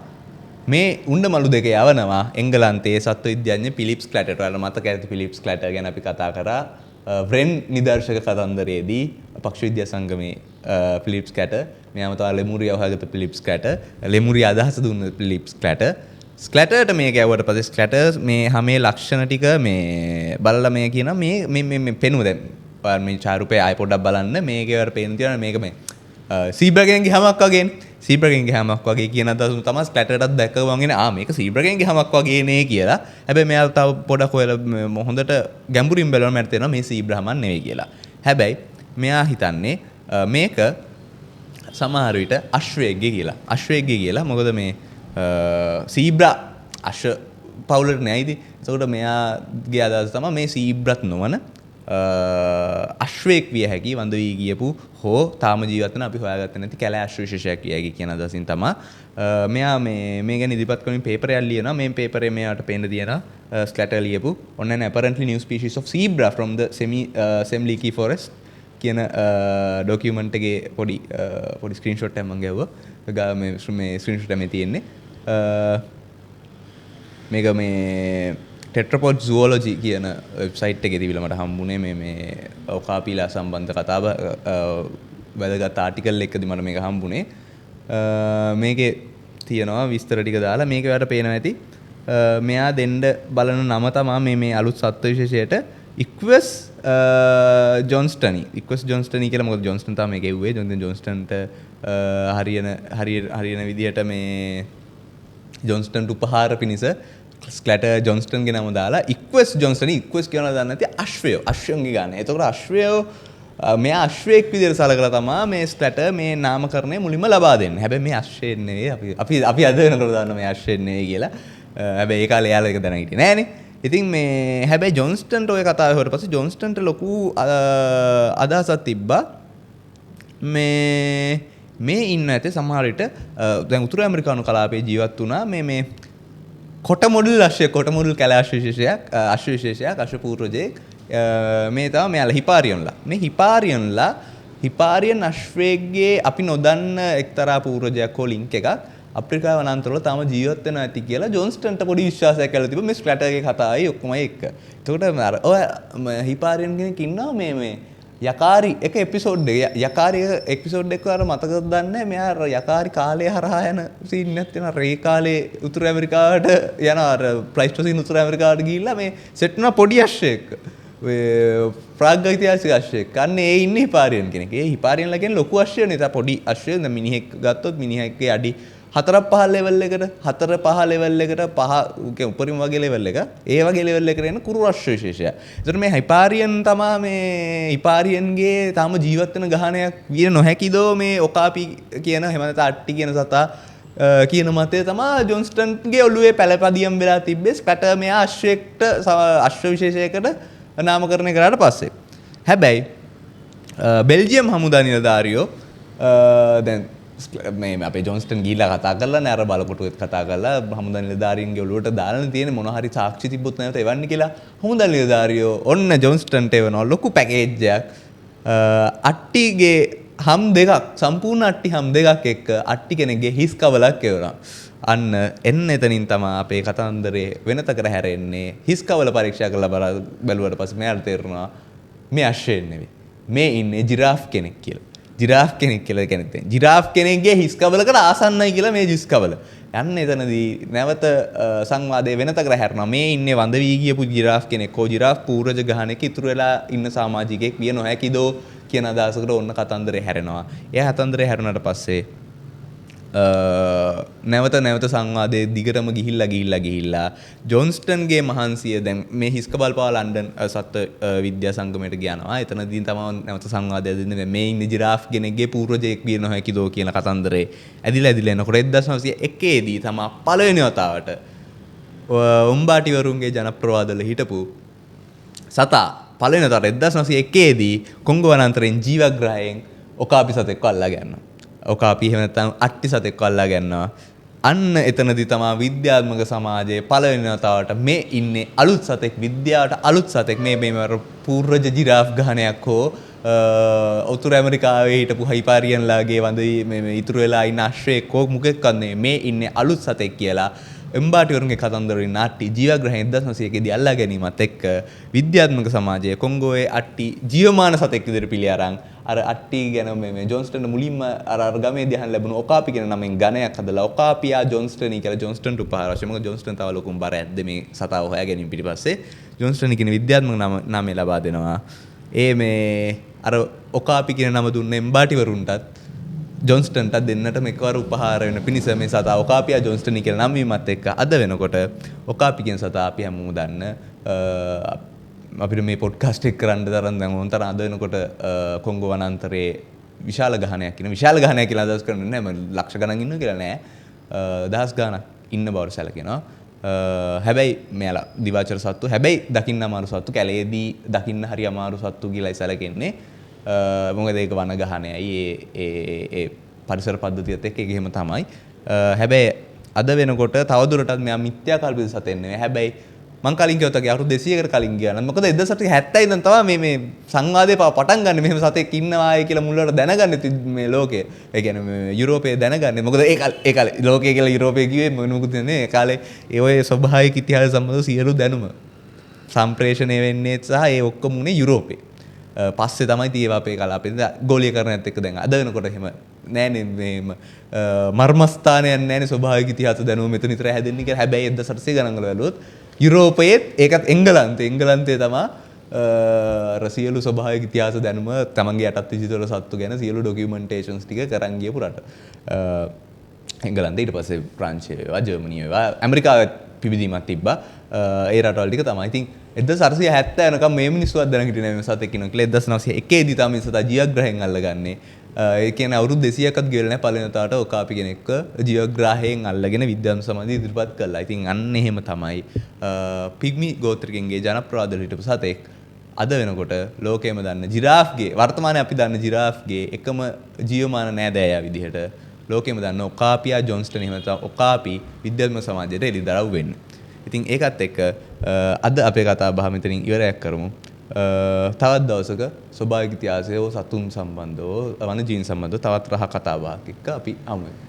මේ උණ්ඩමලු දෙක යවනවා එංගලන්තයේ සත්ව විද්‍යාඥ ෆිලිප්ස් ක්ලැටර්ට. ඔයාලා මතක ඇති ෆිලිප්ස් ප්ලැටර් ගැන අපි කතා කරා ව්‍රෙන් නිදර්ශක කතන්දරයේදී පක්ෂ විද්‍යා සංගමේ ෆිලිප්ස් ක්ලැටර්. මෙයාම තමයි ලෙමුරියා හොයාගත්ත ෆිලිප්ස් ක්ලැටර්. ලෙමුරියා අදහස දුන්න ෆිලිප්ස් ක්ලැටර්. ස්ක්ලැටර්ට මේක ඇවුවට පස්සේ ස්ක්ලැටර් මේ හැමේ ලක්ෂණ ටික මේ බලලා මේ කියනවා මේ පෙනුම දැන් ඔයාලා මේ චාරුපේ ආය පොඩ්ඩක් බලන්න මේකේ වර පේන තියෙනවා මේක මේ සීබ්‍රාගෙන්ගේ හැමක් වගේනේ. සීබ්‍රාගෙන්ගේ හැමක් වගේ කියන අදහස තමයි ස්ක්ලැටර්ටත් දැක්කම වගේ මේක සීබ්‍රාගෙන්ගේ හැමක් වගේ නේ කියලා. හැබැයි මෙයා තව පොඩක් හොයලා හොඳට ගැඹුරින් බලනවා මට තේරෙනවා මේ සීබ්‍රා හැමක් නෙවෙයි කියලා. හැබැයි මෙයා හිතන්නේ මේක සමහර විට අශ්වයෙක්ගේ කියලා. අශ්වයෙක්ගේ කියලා. මොකද මේ සීබ්‍රා අශ්ව පවුලට නෑ ඉතින්. ඒකට මෙයාගේ අදහස තමයි මේ සීබ්‍රත් නොවන අශ්වයෙක් විය හැකි වඳ වී ගියපු හෝ තාම ජීවත් වෙන අපි හොයාගත්තේ නැති කැලෑ අශ්ව විශේෂයක් විය හැකි කියන අදහසින් තමයි මෙයා මේ ගැන ඉදිරිපත් කරමින් පේපර් එකක් ලියනවා. මේ පේපරේ මෙයාට පේන්න තියෙනවා ස්ක්ලැටර් ලියපු on an apparently new species of zebra from the Semliki forest කියන ડોකියුමන්ට් එකේ පොඩි ස්ක්‍රීන්ෂොට් එකක් මම ගැව්වා. මේ ස්ක්‍රීන්ෂොට් එකේ තියෙන්නේ මේක මේ ටෙට්‍රපොඩ් zoology කියන වෙබ්සයිට් එකේ තිබිලා මට හම්බුනේ මේ ඔකාපිලා සම්බන්ධ කතාව වැදගත් ආටිකල් එකකදී මට මේක හම්බුනේ. මේකේ තියෙනවා විස්තර ටික දාලා මේක ඔයාලට පේනවා ඇති. මෙයා දෙන්න බලන නම තමයි මේ අලුත් සත්ත්ව විශේෂයට ඉක්වස් ජොන්ස්ටනි. ඉක්වස් ජොන්ස්ටනි කියලා මොකද ජොන්ස්ටන් තමයි මේක එව්වේ. ජොන්ස්ටන්ට හරියන විදිහට මේ ජොන්ස්ටන්ට උපහාර පිණිස ස්ක්ලැටර් ජොන්ස්ටන්ගේ නම දාලා ඉක්වෙස් ජොන්ස්ටන් ඉක්වෙස් කියනවා දන්නේ නැති අශ්වයන්ගේ ගන්න. එතකොට අශ්වයෝ මෙයා අශ්වයෙක් විදිහට සලකලා තමයි මේ ස්ක්ලැටර් මේ නාමකරණය මුලින්ම ලබා දෙන්නේ. හැබැයි මේ අශ්වයෙක් නෙවෙයි අපි අද වෙනකොට දන්නවා මේ අශ්වයෙක් නෙවෙයි කියලා. හැබැයි ඒ කාලේ එයාලා ඒක දැන හිටියේ නෑනේ. ඉතින් මේ හැබැයි ජොන්ස්ටන්ට ඔය කතාව හොරට පස්සේ ජොන්ස්ටන්ට ලොකු අදහසක් තිබ්බා මේ ඉන්න ඇතේ සමහර විට දැන් උතුරු ඇමරිකානු කලාපයේ ජීවත් වුණා මේ කොට මොඩල් කැල අශ්ව විශේෂයක් අශ්ව පූර්වජයෙක් මේ තමයි මෙයාලා හිපාරියන්ලා. මේ හිපාරියන් අශ්වයෙක්ගේ අපි නොදන්න එක්තරා පූර්වජයක් හෝ ලින්ක් එකක් අප්‍රිකාව වනාන්තරවල තාම ජීවත් වෙනවා ඇති කියලා ජොන්ස්ටන්ට පොඩි විශ්වාසයක් ඇවිල්ලා තිබ්බා මේ ස්ක්ලැටර්ගේ කතාවයි ඔක්කොමයි එක්ක. එතකොට අර ඔය හිපාරියන් කෙනෙක් ඉන්නවා මේ යකාරි එක එපිසෝඩ් එක යකාරි එපිසෝඩ් එක අර මතකද දන්නේ මෙයා අර යකාරි කාලය හරහා යන සීන් එකක් තියෙනවා රේ කාලේ උතුරු ඇමරිකාවට යන අර ප්ලයිස්ටෝසීන් උතුරු ඇමරිකාවට ගිහිල්ලා මේ සෙට් වෙන පොඩි අශ්වයෙක් ප්‍රාග්යිතිහාසික අශ්වයෙක්. අන්න ඒ ඉන්නේ හිපාරියන් කෙනෙක්. ඒ හිපාරියන්ලා කියන්නේ ලොකු අශ්වයනේ. තා පොඩි අශ්වය දැන් මිනිහෙක් ගත්තොත් මිනිහෙක්ගේ අඩි 4-5 ලෙවල් එකට 4-5 ලෙවල් එකට 5 උපරිම වගේ ලෙවල් එක. ඒ වගේ ලෙවල් එකට එන කුරු අශ්ව විශේෂය. ඒතර මේ හිපාරියන් තමයි මේ හිපාරියන්ගේ තාම ජීවත් වෙන ගහණයක් විය නොහැකිදෝ මේ ඔකාපි කියන එහෙම නැත්නම් අට්ටි කියන සතා කියන මතය තමයි ජොන්ස්ටන්ගේ ඔළුවේ පැලපදියම් වෙලා තිබ්බේ ස්කටර් මෙයා අශ්වයෙක්ට අශ්ව විශේෂයකට නාමකරණය කරාට පස්සේ. හැබැයි බෙල්ජියම් හමුදා නිලධාරියෝ දැන් මේ අපේ ජොන්ස්ටන් ගිහිල්ලා කතා කරලා නෑ අර බලකොටුවෙත් කතා කරලා හමුදා නිලධාරීන්ගේ ඔළුවට දාලා තියෙන මොන හරි සාක්ෂි තිබ්බොත් නැවත එවන්න කියලා හමුදා නිලධාරියෝ ඔන්න ජොන්ස්ටන්ට එවනවා ලොකු පැකේජ් එකක් අට්ටිගේ හම් දෙකක් සම්පූර්ණ අට්ටි හම් දෙකක් එක්ක අට්ටි කෙනෙක්ගේ හිස් කවලක් එවනවා. අන්න එන්න එතනින් තමයි අපේ කතන්දරේ වෙනතකට හැරෙන්නේ. හිස් කවල පරීක්ෂා කරලා බැලුවට පස්සේ මෙයාට තේරුණා මේ අශ්වයෙක් නෙවෙයි. මේ ඉන්නේ ජිරාෆ් කෙනෙක් කියලා. ජිරාෆ් කෙනෙක් කියලා කියන්නේ. ජිරාෆ් කෙනෙක්ගේ හිස් කවලකට ආසන්නයි කියලා මේ හිස් කවල. යන්න එතනදී නැවත සංවාදයේ වෙනතකට හැරෙනවා. මේ ඉන්නේ වඳ වී ගියපු ජිරාෆ් කෙනෙක් හෝ ජිරාෆ් පූර්වජ ගහණක ඉතුරු වෙලා ඉන්න සමාජිකයෙක් විය නොහැකිදෝ කියන අදහසකට ඔන්න කතන්දරේ හැරෙනවා. ඒ කතන්දරේ හැරුණාට පස්සේ නැවත සංවාදයේ දිගටම ගිහිල්ලා ජොන්ස්ටන්ගේ මහන්සිය දැන් මේ හිස්කබල් පාව ලන්ඩන් සත්ත්ව විද්‍යා සංගමයට ගියනවා. එතනදී තමයි නැවත සංවාදය දෙන්නේ මේ ඉන්නේ ජිරාෆ් කෙනෙක්ගේ පූර්වජයෙක් විය නොහැකිදෝ කියන කතන්දරේ ඇදිලා එනකොට 1901 දී තමයි පළවෙනි වතාවට උම්බාටිවරුන්ගේ ජනප්‍රවාදවල හිටපු සතා පළවෙනි වතාවට 1901 දී කොංගෝ වනාන්තරයෙන් ජීවග්‍රහයෙන් ඔකාපි සතෙක්ව අල්ලා ගන්නවා. ඔකාපි එහෙම නැත්නම් අට්ටි සතෙක්ව අල්ලා ගන්නවා. අන්න එතනදී තමයි විද්‍යාත්මක සමාජයේ පළවෙනි වතාවට මේ ඉන්නේ අලුත් සතෙක් විද්‍යාවට අලුත් සතෙක් මේ පූර්වජ ජිරාෆ් ගහණයක් හෝ උතුරු ඇමරිකාවේ හිටපු හයිපාරියන්ලාගේ වඳ මේ ඉතුරු වෙලා ඉන්න අශ්වයෙක් හෝ මොකෙක්වත් නෙමෙයි මේ ඉන්නේ අලුත් සතෙක් කියලා එම්බාටිවරුන්ගේ කතන්දරින් අට්ටි ජීවග්‍රහයෙන් 1901 දී අල්ලා ගැනීමත් එක්ක විද්‍යාත්මක සමාජයේ කොංගෝයේ අට්ටි ජීවමාන සතෙක් විදිහට පිළි අරන් අර අට්ටි ගැන මේ ජොන්ස්ටන් මුලින්ම අර ගමේ ධ්‍යාන ලැබුණු ඔකාපි කියන නමෙන් ගණයක් හදලා ඔකාපියා ජොන්ස්ටන් කියලා ජොන්ස්ටන්ට උපහාර වශයෙන් මොකද ජොන්ස්ටන් තව ලොකුම බර ඇද්ද මේ සතාව හොයා ගැනීම පිටිපස්සේ ජොන්ස්ටන් කියන විද්‍යාත්මක නාමය ලබා දෙනවා. ඒ මේ අර ඔකාපි කියන නම දුන්න එම්බාටිවරුන්ටත් ජොන්ස්ටන්ට දෙන්නට මෙකවර උපහාර වෙන පිණිස මේ සතා ඔකාපියා ජොන්ස්ටන් කියලා නම් වීමත් එක්ක අද වෙනකොට ඔකාපි කියන සතා අපි හැමෝම දන්න අපිට මේ පොඩ්කාස්ට් එක කරන්න තරම් දැන් උන්තර අද වෙනකොට කොංගෝ වනාන්තරයේ විශාල ගහනයක් කියලා අදහස් කරන්නේ නැහැ මම ලක්ෂ ගණන් ඉන්නවා කියලා නෑ දහස් ගණන් ඉන්න බවට සැලකෙනවා. හැබැයි මෙයාලා දිවාචර සත්තු හැබැයි දකින්න අමාරු සත්තු කැලේදී දකින්න හරි අමාරු සත්තු කියලා සැලකෙන්නේ. මොකද ඒක වන ගහනයයි ඒ පරිසර පද්ධතියත් එක්ක ඒක එහෙම තමයි. හැබැයි අද වෙනකොට තවදුරටත් මෙයා මිත්‍යා කල්පිත සතෙක් නෙවෙයි. හැබැයි මං කලින් කිව්වත් වගේ අවුරුදු 200කට කලින් ගියා නම් මොකද 1970 ඉඳන් තමයි මේ සංවාදේ පටන් ගන්න මෙහෙම සතෙක් ඉන්නවායි කියලා මුල්වල දැනගන්නේ මේ ලෝකේ. ඒ කියන්නේ මේ යුරෝපයේ දැනගන්නේ. මොකද ඒ කාලේ ලෝකයේ කියලා යුරෝපයේ කිව්වේ මොකද නේ ඒ කාලේ ඒ ඔය ස්වභාවික ඉතිහාස සම්බන්ධ සියලු දැනුම සම්ප්‍රේෂණය වෙන්නේ සහ ඒ ඔක්කොම උනේ යුරෝපේ. පස්සේ තමයි තියෙව අපේ කලාපේ ගෝලීකරණයත් එක්ක දැන් අද වෙනකොට එහෙම නෑනේ මේම මර්මස්ථානයක් නෑනේ ස්වභාවික ඉතිහාස දැනුම මෙතන විතර හැදෙන්නේ කියලා. හැබැයි 1800 ගණන් වල බැලුවොත් යුරෝපයේත් ඒකත් එංගලන්තයේ තමයි සියලු ස්වභාවික ඉතිහාස දැනුම තමන්ගේ යටත් විජිතවල සත්තු ගැන සියලු ඩොකියුමන්ටේෂන්ස් ටික කරන් ගියපු රට. එංගලන්තේ ඊට පස්සේ ප්‍රංශය වේවා ජර්මනිය වේවා ඇමරිකාවත් පිබිදීමක් තිබ්බා. ඒ රටවල් ටික තමයි. ඉතින් 1970 යනකම් මේ මිනිස්සුවත් දැනගෙන හිටියේ නෑ මේ සතෙක් ඉන්නවා කියලා. 1901 දී තමයි සතා ජියග්‍රහයෙන් අල්ලගන්නේ. ඒ කියන්නේ අවුරුදු 200ක්වත් ගෙවලා නැහැ පළවෙනි තාට ඔකාපි කෙනෙක්ව ජියෝග්‍රාහයෙන් අල්ලගෙන විද්‍යාත්මක සමාධිය ඉදිරිපත් කළා. ඉතින් අන්න එහෙම තමයි පිග්මි ගෝත්‍රිකයන්ගේ ජනප්‍රවාදවල හිටපු සතෙක් අද වෙනකොට ලෝකෙම දන්න ජිරාෆ්ගේ වර්තමානයේ අපි දන්න ජිරාෆ්ගේ එකම ජීවමාන නෑදෑයා විදිහට ලෝකෙම දන්න ඔකාපියා ජොන්ස්ටන් එහෙම නැත්නම් ඔකාපි විද්‍යාත්මක සමාජයට එළිදරව් වෙන්නේ. ඉතින් ඒකත් එක්ක අද අපේ කතා බහ මෙතනින් ඉවරයක් කරමු. තවත් දවසක ස්වභාවික ඉතිහාසය සතුන් සම්බන්ධව වන ජීන් සම්බන්ධව තවත් රහ කතා බහක් එක්ක අපි හමු වෙමු.